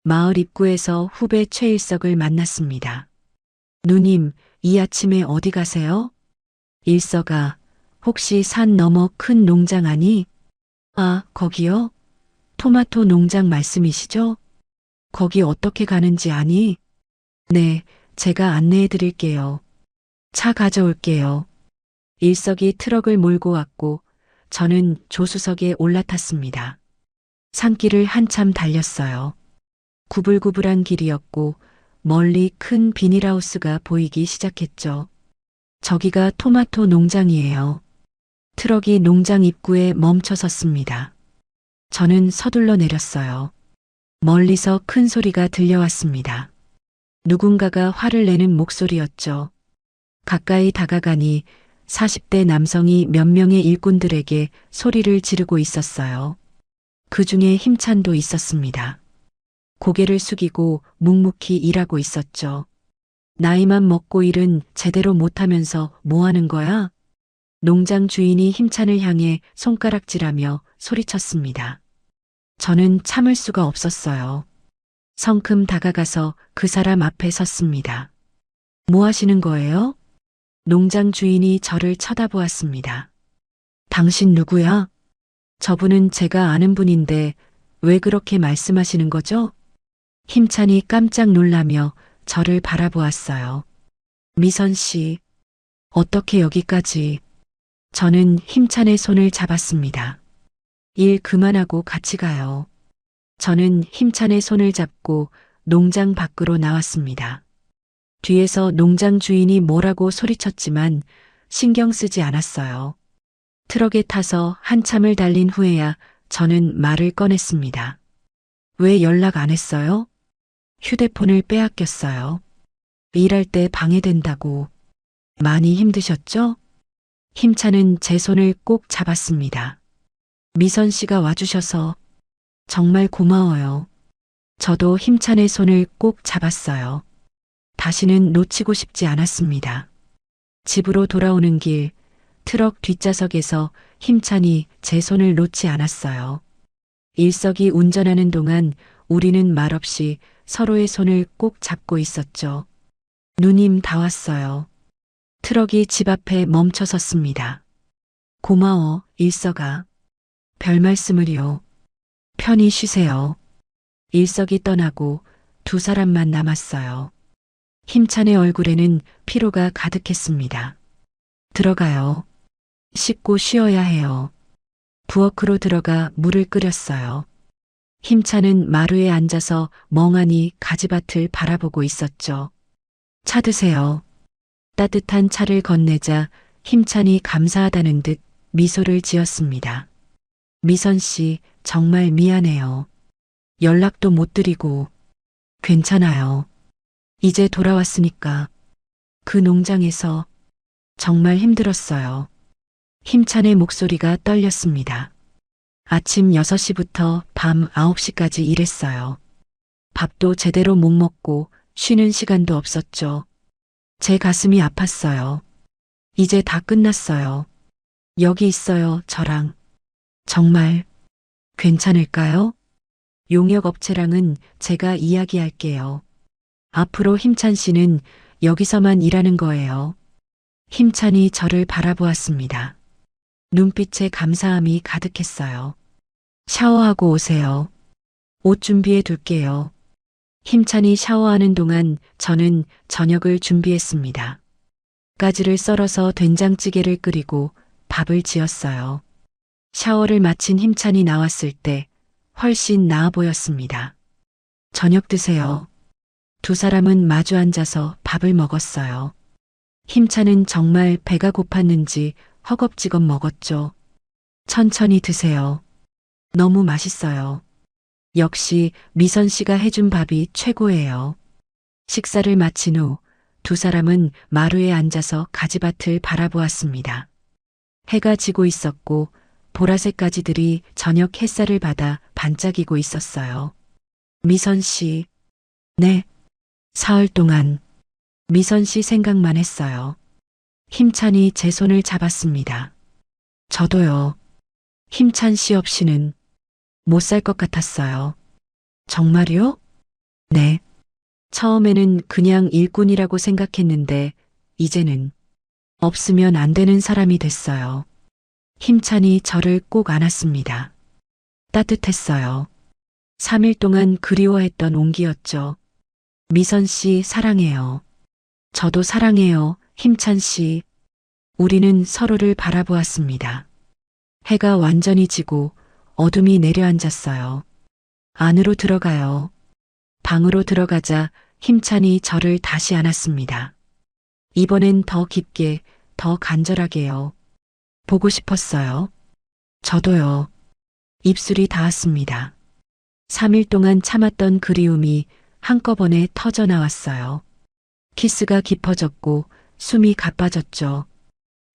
Speaker 2: 마을 입구에서 후배 최일석을 만났습니다. 누님, 이 아침에 어디 가세요? 일석아, 혹시 산 너머 큰 농장 아니? 아, 거기요? 토마토 농장 말씀이시죠? 거기 어떻게 가는지 아니? 네, 제가 안내해 드릴게요. 차 가져올게요. 일석이 트럭을 몰고 왔고 저는 조수석에 올라탔습니다. 산길을 한참 달렸어요. 구불구불한 길이었고 멀리 큰 비닐하우스가 보이기 시작했죠. 저기가 토마토 농장이에요. 트럭이 농장 입구에 멈춰 섰습니다. 저는 서둘러 내렸어요. 멀리서 큰 소리가 들려왔습니다. 누군가가 화를 내는 목소리였죠. 가까이 다가가니 40대 남성이 몇 명의 일꾼들에게 소리를 지르고 있었어요. 그 중에 힘찬도 있었습니다. 고개를 숙이고 묵묵히 일하고 있었죠. 나이만 먹고 일은 제대로 못하면서 뭐 하는 거야? 농장 주인이 힘찬을 향해 손가락질하며 소리쳤습니다. 저는 참을 수가 없었어요. 성큼 다가가서 그 사람 앞에 섰습니다. 뭐 하시는 거예요? 농장 주인이 저를 쳐다보았습니다. 당신 누구야? 저분은 제가 아는 분인데 왜 그렇게 말씀하시는 거죠? 힘찬이 깜짝 놀라며 저를 바라보았어요. 미선 씨, 어떻게 여기까지? 저는 힘찬의 손을 잡았습니다. 일 그만하고 같이 가요. 저는 힘찬의 손을 잡고 농장 밖으로 나왔습니다. 뒤에서 농장 주인이 뭐라고 소리쳤지만 신경 쓰지 않았어요. 트럭에 타서 한참을 달린 후에야 저는 말을 꺼냈습니다. 왜 연락 안 했어요? 휴대폰을 빼앗겼어요. 일할 때 방해된다고. 많이 힘드셨죠? 힘찬은 제 손을 꼭 잡았습니다. 미선 씨가 와주셔서 정말 고마워요. 저도 힘찬의 손을 꼭 잡았어요. 다시는 놓치고 싶지 않았습니다. 집으로 돌아오는 길, 트럭 뒷좌석에서 힘찬이 제 손을 놓지 않았어요. 일석이 운전하는 동안 우리는 말없이 서로의 손을 꼭 잡고 있었죠. 누님 다 왔어요. 트럭이 집 앞에 멈춰 섰습니다. 고마워, 일석아. 별 말씀을요. 편히 쉬세요. 일석이 떠나고 두 사람만 남았어요. 힘찬의 얼굴에는 피로가 가득했습니다. 들어가요. 씻고 쉬어야 해요. 부엌으로 들어가 물을 끓였어요. 힘찬은 마루에 앉아서 멍하니 가지밭을 바라보고 있었죠. 차 드세요. 따뜻한 차를 건네자 힘찬이 감사하다는 듯 미소를 지었습니다. 미선 씨, 정말 미안해요. 연락도 못 드리고. 괜찮아요. 이제 돌아왔으니까. 그 농장에서 정말 힘들었어요. 힘찬의 목소리가 떨렸습니다. 아침 6시부터 밤 9시까지 일했어요. 밥도 제대로 못 먹고 쉬는 시간도 없었죠. 제 가슴이 아팠어요. 이제 다 끝났어요. 여기 있어요, 저랑. 정말 괜찮을까요? 용역업체랑은 제가 이야기할게요. 앞으로 힘찬 씨는 여기서만 일하는 거예요. 힘찬이 저를 바라보았습니다. 눈빛에 감사함이 가득했어요. 샤워하고 오세요. 옷 준비해 둘게요. 힘찬이 샤워하는 동안 저는 저녁을 준비했습니다. 가지를 썰어서 된장찌개를 끓이고 밥을 지었어요. 샤워를 마친 힘찬이 나왔을 때 훨씬 나아 보였습니다. 저녁 드세요. 두 사람은 마주 앉아서 밥을 먹었어요. 힘찬은 정말 배가 고팠는지 허겁지겁 먹었죠. 천천히 드세요. 너무 맛있어요. 역시 미선 씨가 해준 밥이 최고예요. 식사를 마친 후 두 사람은 마루에 앉아서 가지밭을 바라보았습니다. 해가 지고 있었고 보라색 가지들이 저녁 햇살을 받아 반짝이고 있었어요. 미선 씨. 네. 사흘 동안 미선 씨 생각만 했어요. 힘찬이 제 손을 잡았습니다. 저도요. 힘찬 씨 없이는 못 살 것 같았어요. 정말요? 네. 처음에는 그냥 일꾼이라고 생각했는데 이제는 없으면 안 되는 사람이 됐어요. 힘찬이 저를 꼭 안았습니다. 따뜻했어요. 3일 동안 그리워했던 온기였죠. 미선 씨 사랑해요. 저도 사랑해요, 힘찬 씨. 우리는 서로를 바라보았습니다. 해가 완전히 지고 어둠이 내려앉았어요. 안으로 들어가요. 방으로 들어가자 힘찬이 저를 다시 안았습니다. 이번엔 더 깊게, 더 간절하게요. 보고 싶었어요. 저도요. 입술이 닿았습니다. 3일 동안 참았던 그리움이 한꺼번에 터져 나왔어요. 키스가 깊어졌고 숨이 가빠졌죠.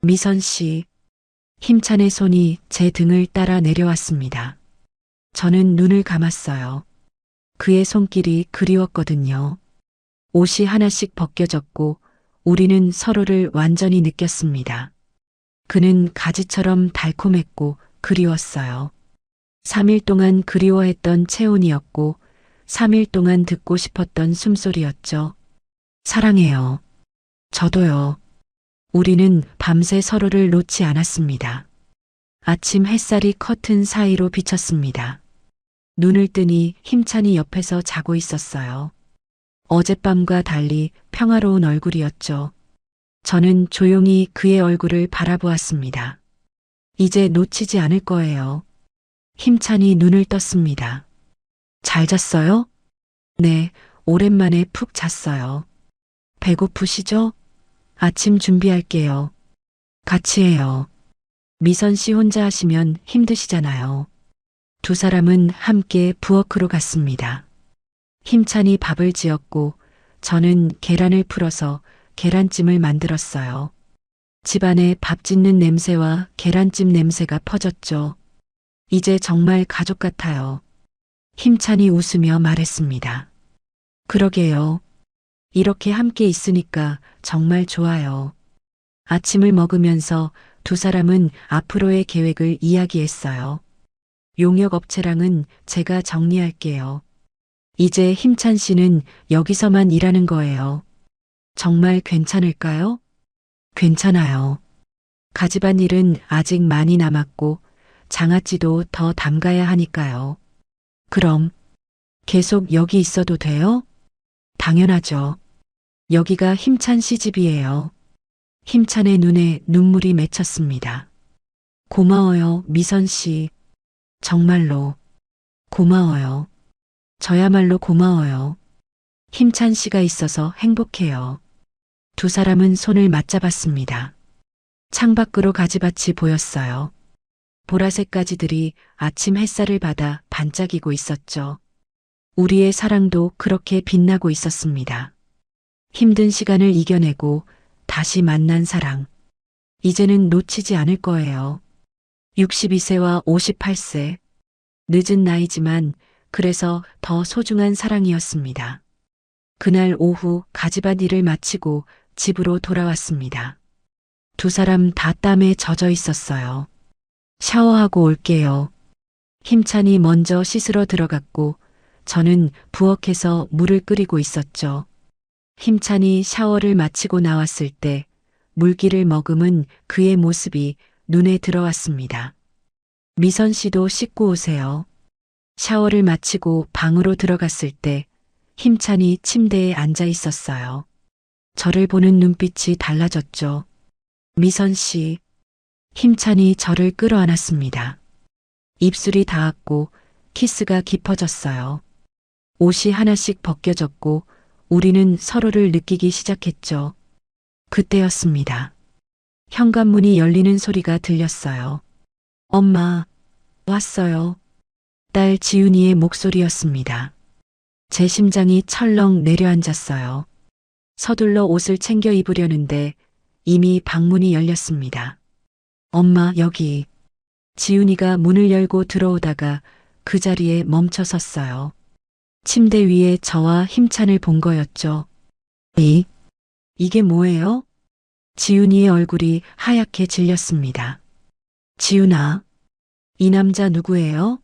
Speaker 2: 미선 씨. 힘찬의 손이 제 등을 따라 내려왔습니다. 저는 눈을 감았어요. 그의 손길이 그리웠거든요. 옷이 하나씩 벗겨졌고 우리는 서로를 완전히 느꼈습니다. 그는 가지처럼 달콤했고 그리웠어요. 3일 동안 그리워했던 체온이었고 3일 동안 듣고 싶었던 숨소리였죠. 사랑해요. 저도요. 우리는 밤새 서로를 놓지 않았습니다. 아침 햇살이 커튼 사이로 비쳤습니다. 눈을 뜨니 힘찬이 옆에서 자고 있었어요. 어젯밤과 달리 평화로운 얼굴이었죠. 저는 조용히 그의 얼굴을 바라보았습니다. 이제 놓치지 않을 거예요. 힘찬이 눈을 떴습니다. 잘 잤어요? 네, 오랜만에 푹 잤어요. 배고프시죠? 아침 준비할게요. 같이 해요. 미선 씨 혼자 하시면 힘드시잖아요. 두 사람은 함께 부엌으로 갔습니다. 힘찬이 밥을 지었고 저는 계란을 풀어서 계란찜을 만들었어요. 집안에 밥 짓는 냄새와 계란찜 냄새가 퍼졌죠. 이제 정말 가족 같아요. 힘찬이 웃으며 말했습니다. 그러게요. 이렇게 함께 있으니까 정말 좋아요. 아침을 먹으면서 두 사람은 앞으로의 계획을 이야기했어요. 용역업체랑은 제가 정리할게요. 이제 힘찬 씨는 여기서만 일하는 거예요. 정말 괜찮을까요? 괜찮아요. 가지반 일은 아직 많이 남았고 장아찌도 더 담가야 하니까요. 그럼 계속 여기 있어도 돼요? 당연하죠. 여기가 힘찬 씨 집이에요. 힘찬의 눈에 눈물이 맺혔습니다. 고마워요, 미선 씨. 정말로 고마워요. 저야말로 고마워요. 힘찬 씨가 있어서 행복해요. 두 사람은 손을 맞잡았습니다. 창밖으로 가지밭이 보였어요. 보라색 가지들이 아침 햇살을 받아 반짝이고 있었죠. 우리의 사랑도 그렇게 빛나고 있었습니다. 힘든 시간을 이겨내고 다시 만난 사랑. 이제는 놓치지 않을 거예요. 62세와 58세. 늦은 나이지만 그래서 더 소중한 사랑이었습니다. 그날 오후 가지밭 일을 마치고 집으로 돌아왔습니다. 두 사람 다 땀에 젖어 있었어요. 샤워하고 올게요. 힘찬이 먼저 씻으러 들어갔고 저는 부엌에서 물을 끓이고 있었죠. 힘찬이 샤워를 마치고 나왔을 때 물기를 머금은 그의 모습이 눈에 들어왔습니다. 미선 씨도 씻고 오세요. 샤워를 마치고 방으로 들어갔을 때 힘찬이 침대에 앉아 있었어요. 저를 보는 눈빛이 달라졌죠. 미선 씨, 힘찬이 저를 끌어안았습니다. 입술이 닿았고 키스가 깊어졌어요. 옷이 하나씩 벗겨졌고 우리는 서로를 느끼기 시작했죠. 그때였습니다. 현관문이 열리는 소리가 들렸어요. 엄마, 왔어요. 딸 지윤이의 목소리였습니다. 제 심장이 철렁 내려앉았어요. 서둘러 옷을 챙겨 입으려는데 이미 방문이 열렸습니다. 엄마, 여기. 지윤이가 문을 열고 들어오다가 그 자리에 멈춰 섰어요. 침대 위에 저와 힘찬을 본 거였죠. 이게 뭐예요? 지윤이의 얼굴이 하얗게 질렸습니다. 지윤아, 이 남자 누구예요?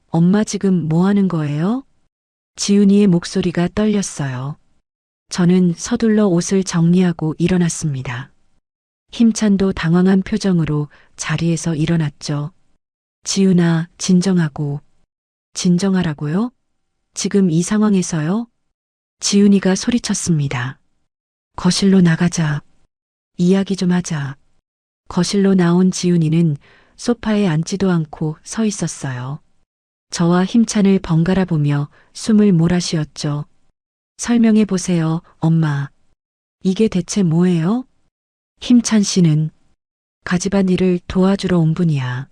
Speaker 2: 엄마 지금 뭐 하는 거예요? 지윤이의 목소리가 떨렸어요. 저는 서둘러 옷을 정리하고 일어났습니다. 힘찬도 당황한 표정으로 자리에서 일어났죠. 지윤아, 진정하고. 진정하라고요? 지금 이 상황에서요? 지윤이가 소리쳤습니다. 거실로 나가자. 이야기 좀 하자. 거실로 나온 지윤이는 소파에 앉지도 않고 서 있었어요. 저와 힘찬을 번갈아 보며 숨을 몰아쉬었죠. 설명해 보세요, 엄마. 이게 대체 뭐예요? 힘찬 씨는 가집안 일을 도와주러 온 분이야.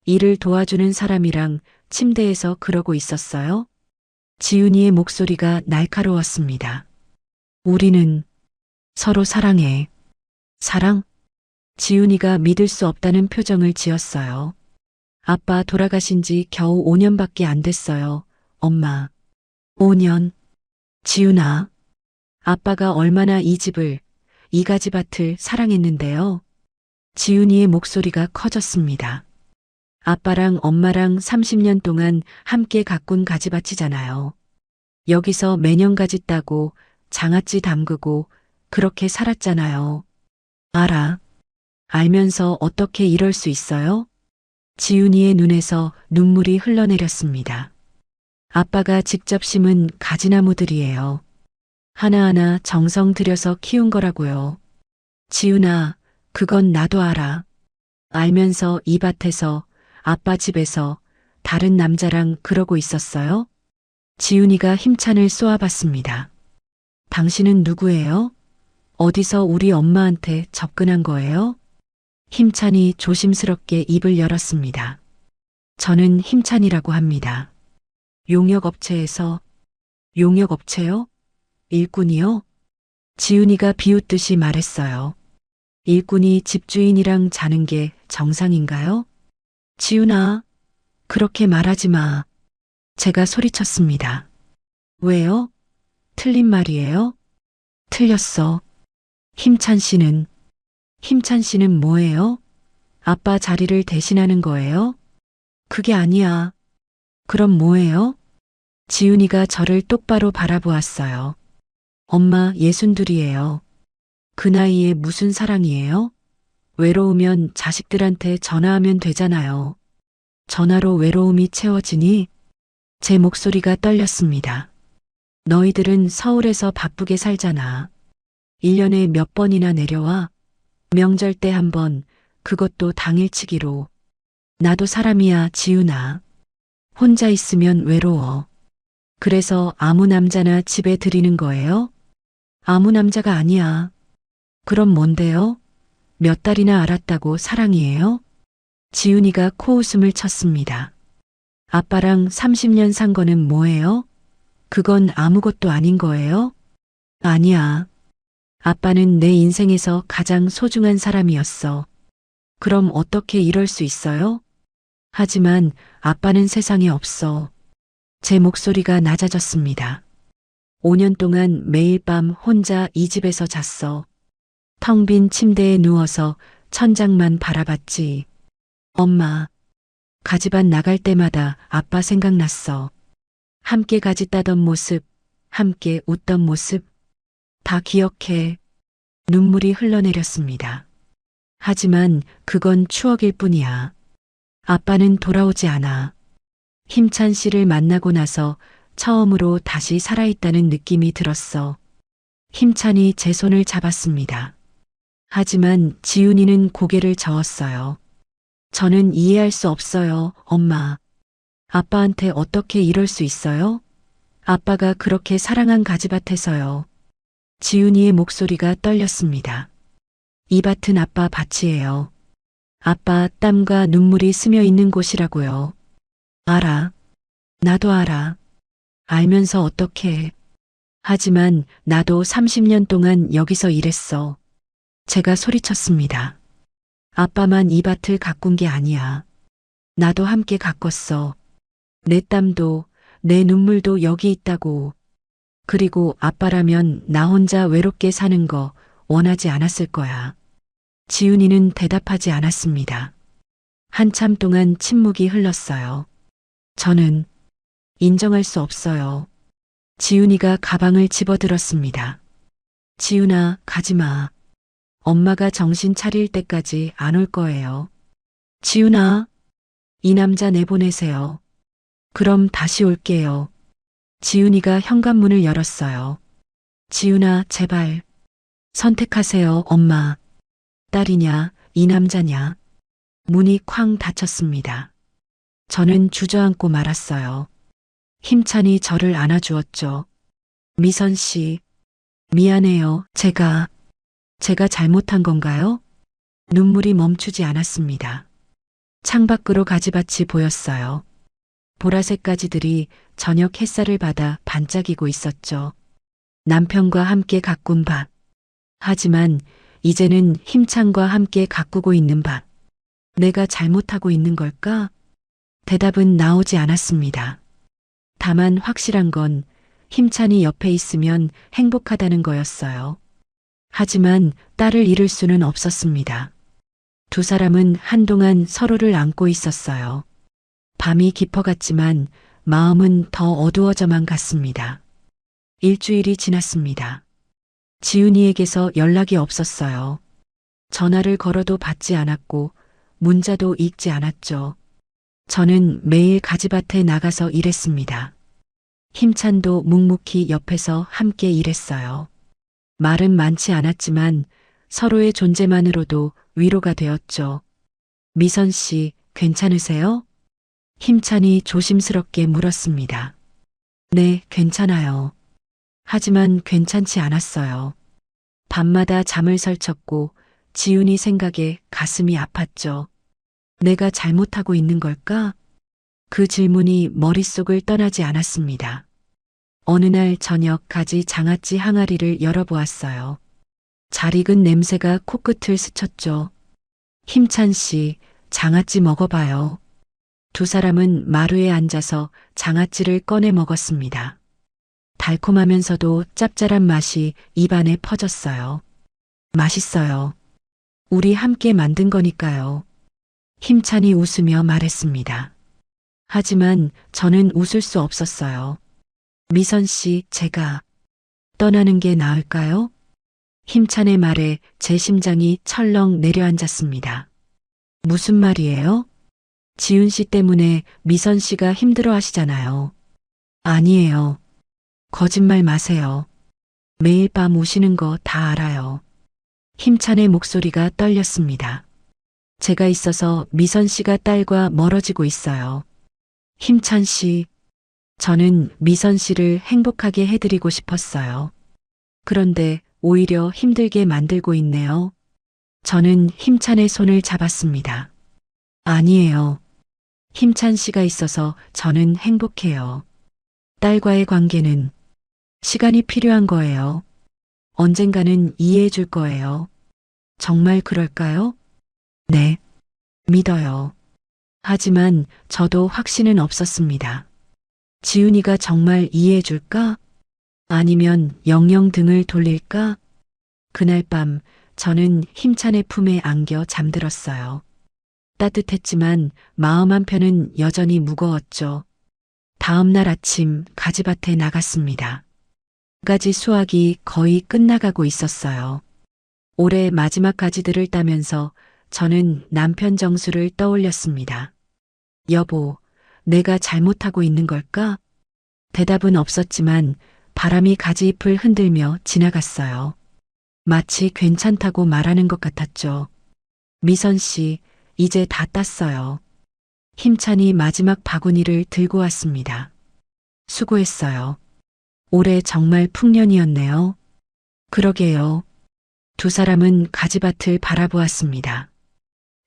Speaker 2: 일을 도와주는 사람이랑 침대에서 그러고 있었어요? 지윤이의 목소리가 날카로웠습니다. 우리는 서로 사랑해. 사랑? 지윤이가 믿을 수 없다는 표정을 지었어요. 아빠 돌아가신 지 겨우 5년밖에 안 됐어요, 엄마. 5년. 지윤아, 아빠가 얼마나 이 집을, 이 가지밭을 사랑했는데요. 지윤이의 목소리가 커졌습니다. 아빠랑 엄마랑 30년 동안 함께 가꾼 가지밭이잖아요. 여기서 매년가지 따고 장아찌 담그고 그렇게 살았잖아요. 알아. 알면서 어떻게 이럴 수 있어요? 지윤이의 눈에서 눈물이 흘러내렸습니다. 아빠가 직접 심은 가지나무들이에요. 하나하나 정성 들여서 키운 거라고요. 지윤아, 그건 나도 알아. 알면서 이 밭에서, 아빠 집에서 다른 남자랑 그러고 있었어요? 지윤이가 힘찬을 쏘아봤습니다. 당신은 누구예요? 어디서 우리 엄마한테 접근한 거예요? 힘찬이 조심스럽게 입을 열었습니다. 저는 힘찬이라고 합니다. 용역업체에서. 용역업체요? 일꾼이요? 지윤이가 비웃듯이 말했어요. 일꾼이 집주인이랑 자는 게 정상인가요? 지윤아, 그렇게 말하지 마. 제가 소리쳤습니다. 왜요? 틀린 말이에요? 틀렸어. 힘찬 씨는 뭐예요? 아빠 자리를 대신하는 거예요? 그게 아니야. 그럼 뭐예요? 지윤이가 저를 똑바로 바라보았어요. 엄마 62이에요. 그 나이에 무슨 사랑이에요? 외로우면 자식들한테 전화하면 되잖아요. 전화로 외로움이 채워지니? 제 목소리가 떨렸습니다. 너희들은 서울에서 바쁘게 살잖아. 1년에 몇 번이나 내려와? 명절 때 한 번, 그것도 당일치기로. 나도 사람이야, 지윤아. 혼자 있으면 외로워. 그래서 아무 남자나 집에 들이는 거예요? 아무 남자가 아니야. 그럼 뭔데요? 몇 달이나 알았다고 사랑이에요? 지윤이가 코웃음을 쳤습니다. 아빠랑 30년 산 거는 뭐예요? 그건 아무것도 아닌 거예요? 아니야. 아빠는 내 인생에서 가장 소중한 사람이었어. 그럼 어떻게 이럴 수 있어요? 하지만 아빠는 세상에 없어. 제 목소리가 낮아졌습니다. 5년 동안 매일 밤 혼자 이 집에서 잤어. 텅 빈 침대에 누워서 천장만 바라봤지. 엄마, 가지밭 나갈 때마다 아빠 생각났어. 함께 가지 따던 모습, 함께 웃던 모습, 다 기억해. 눈물이 흘러내렸습니다. 하지만 그건 추억일 뿐이야. 아빠는 돌아오지 않아. 힘찬 씨를 만나고 나서 처음으로 다시 살아있다는 느낌이 들었어. 힘찬이 제 손을 잡았습니다. 하지만 지훈이는 고개를 저었어요. 저는 이해할 수 없어요, 엄마. 아빠한테 어떻게 이럴 수 있어요? 아빠가 그렇게 사랑한 가지밭에서요. 지훈이의 목소리가 떨렸습니다. 이 밭은 아빠 밭이에요. 아빠 땀과 눈물이 스며 있는 곳이라고요. 알아. 나도 알아. 알면서 어떡해. 하지만 나도 30년 동안 여기서 일했어. 제가 소리쳤습니다. 아빠만 이 밭을 가꾼 게 아니야. 나도 함께 가꿨어. 내 땀도, 내 눈물도 여기 있다고. 그리고 아빠라면 나 혼자 외롭게 사는 거 원하지 않았을 거야. 지훈이는 대답하지 않았습니다. 한참 동안 침묵이 흘렀어요. 저는 인정할 수 없어요. 지훈이가 가방을 집어들었습니다. 지훈아, 가지 마. 엄마가 정신 차릴 때까지 안 올 거예요. 지훈아, 이 남자 내보내세요. 그럼 다시 올게요. 지훈이가 현관문을 열었어요. 지훈아, 제발. 선택하세요, 엄마. 딸이냐, 이 남자냐. 문이 쾅 닫혔습니다. 저는 주저앉고 말았어요. 힘찬이 저를 안아주었죠. 미선 씨, 미안해요. 제가 잘못한 건가요? 눈물이 멈추지 않았습니다. 창밖으로 가지밭이 보였어요. 보라색 가지들이 저녁 햇살을 받아 반짝이고 있었죠. 남편과 함께 가꾼 밭. 하지만 이제는 힘찬과 함께 가꾸고 있는 밭. 내가 잘못하고 있는 걸까? 대답은 나오지 않았습니다. 다만 확실한 건 힘찬이 옆에 있으면 행복하다는 거였어요. 하지만 딸을 잃을 수는 없었습니다. 두 사람은 한동안 서로를 안고 있었어요. 밤이 깊어갔지만 마음은 더 어두워져만 갔습니다. 일주일이 지났습니다. 지훈이에게서 연락이 없었어요. 전화를 걸어도 받지 않았고 문자도 읽지 않았죠. 저는 매일 가지밭에 나가서 일했습니다. 힘찬도 묵묵히 옆에서 함께 일했어요. 말은 많지 않았지만 서로의 존재만으로도 위로가 되었죠. 미선 씨, 괜찮으세요? 힘찬이 조심스럽게 물었습니다. 네, 괜찮아요. 하지만 괜찮지 않았어요. 밤마다 잠을 설쳤고 지훈이 생각에 가슴이 아팠죠. 내가 잘못하고 있는 걸까? 그 질문이 머릿속을 떠나지 않았습니다. 어느 날 저녁 가지 장아찌 항아리를 열어보았어요. 잘 익은 냄새가 코끝을 스쳤죠. 힘찬 씨, 장아찌 먹어봐요. 두 사람은 마루에 앉아서 장아찌를 꺼내 먹었습니다. 달콤하면서도 짭짤한 맛이 입안에 퍼졌어요. 맛있어요. 우리 함께 만든 거니까요. 힘찬이 웃으며 말했습니다. 하지만 저는 웃을 수 없었어요. 미선 씨, 제가 떠나는 게 나을까요? 힘찬의 말에 제 심장이 철렁 내려앉았습니다. 무슨 말이에요? 지훈 씨 때문에 미선 씨가 힘들어 하시잖아요. 아니에요. 거짓말 마세요. 매일 밤 우시는 거 다 알아요. 힘찬의 목소리가 떨렸습니다. 제가 있어서 미선 씨가 딸과 멀어지고 있어요. 힘찬 씨, 저는 미선 씨를 행복하게 해드리고 싶었어요. 그런데 오히려 힘들게 만들고 있네요. 저는 힘찬의 손을 잡았습니다. 아니에요. 힘찬 씨가 있어서 저는 행복해요. 딸과의 관계는 시간이 필요한 거예요. 언젠가는 이해해 줄 거예요. 정말 그럴까요? 네, 믿어요. 하지만 저도 확신은 없었습니다. 지훈이가 정말 이해해 줄까? 아니면 영영 등을 돌릴까? 그날 밤 저는 힘찬의 품에 안겨 잠들었어요. 따뜻했지만 마음 한편은 여전히 무거웠죠. 다음 날 아침 가지밭에 나갔습니다. 가지 수확이 거의 끝나가고 있었어요. 올해 마지막 가지들을 따면서 저는 남편 정수를 떠올렸습니다. 여보, 내가 잘못하고 있는 걸까? 대답은 없었지만 바람이 가지잎을 흔들며 지나갔어요. 마치 괜찮다고 말하는 것 같았죠. 미선 씨, 이제 다 땄어요. 힘찬이 마지막 바구니를 들고 왔습니다. 수고했어요. 올해 정말 풍년이었네요. 그러게요. 두 사람은 가지밭을 바라보았습니다.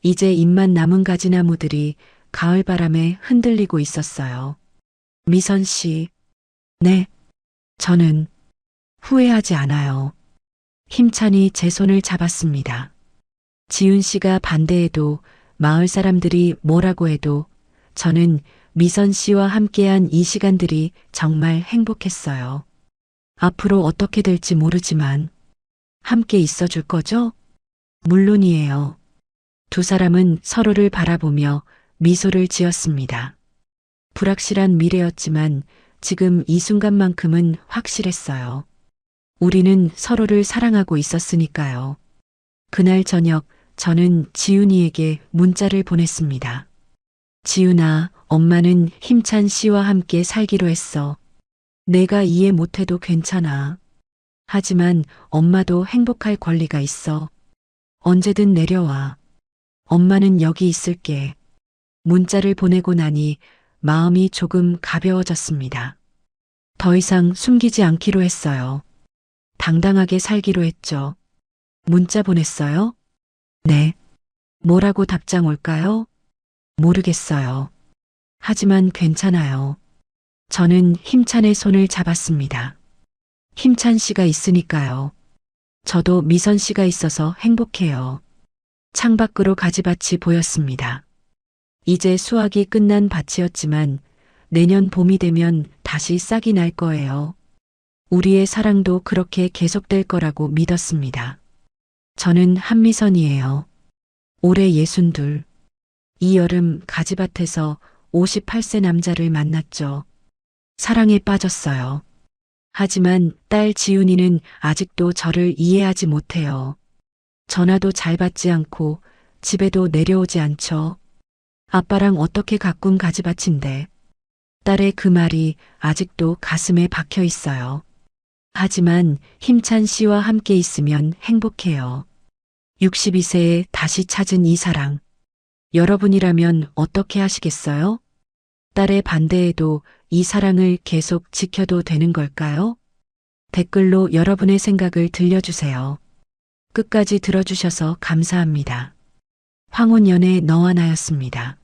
Speaker 2: 이제 잎만 남은 가지나무들이 가을바람에 흔들리고 있었어요. 미선 씨, 네, 저는 후회하지 않아요. 힘찬이 제 손을 잡았습니다. 지윤 씨가 반대해도 마을 사람들이 뭐라고 해도 저는 미선 씨와 함께한 이 시간들이 정말 행복했어요. 앞으로 어떻게 될지 모르지만 함께 있어 줄 거죠? 물론이에요. 두 사람은 서로를 바라보며 미소를 지었습니다. 불확실한 미래였지만 지금 이 순간만큼은 확실했어요. 우리는 서로를 사랑하고 있었으니까요. 그날 저녁 저는 지윤이에게 문자를 보냈습니다. 지윤아, 엄마는 힘찬 씨와 함께 살기로 했어. 내가 이해 못해도 괜찮아. 하지만 엄마도 행복할 권리가 있어. 언제든 내려와. 엄마는 여기 있을게. 문자를 보내고 나니 마음이 조금 가벼워졌습니다. 더 이상 숨기지 않기로 했어요. 당당하게 살기로 했죠. 문자 보냈어요? 네. 뭐라고 답장 올까요? 모르겠어요. 하지만 괜찮아요. 저는 힘찬의 손을 잡았습니다. 힘찬 씨가 있으니까요. 저도 미선 씨가 있어서 행복해요. 창밖으로 가지밭이 보였습니다. 이제 수확이 끝난 밭이었지만 내년 봄이 되면 다시 싹이 날 거예요. 우리의 사랑도 그렇게 계속될 거라고 믿었습니다. 저는 한미선이에요. 올해 62. 이 여름 가지밭에서 58세 남자를 만났죠. 사랑에 빠졌어요. 하지만 딸 지훈이는 아직도 저를 이해하지 못해요. 전화도 잘 받지 않고 집에도 내려오지 않죠. 아빠랑 어떻게 가꾼 가지밭인데. 딸의 그 말이 아직도 가슴에 박혀 있어요. 하지만 힘찬 씨와 함께 있으면 행복해요. 62세에 다시 찾은 이 사랑. 여러분이라면 어떻게 하시겠어요? 딸의 반대에도 이 사랑을 계속 지켜도 되는 걸까요? 댓글로 여러분의 생각을 들려주세요. 끝까지 들어주셔서 감사합니다. 황혼연의 너와 나였습니다.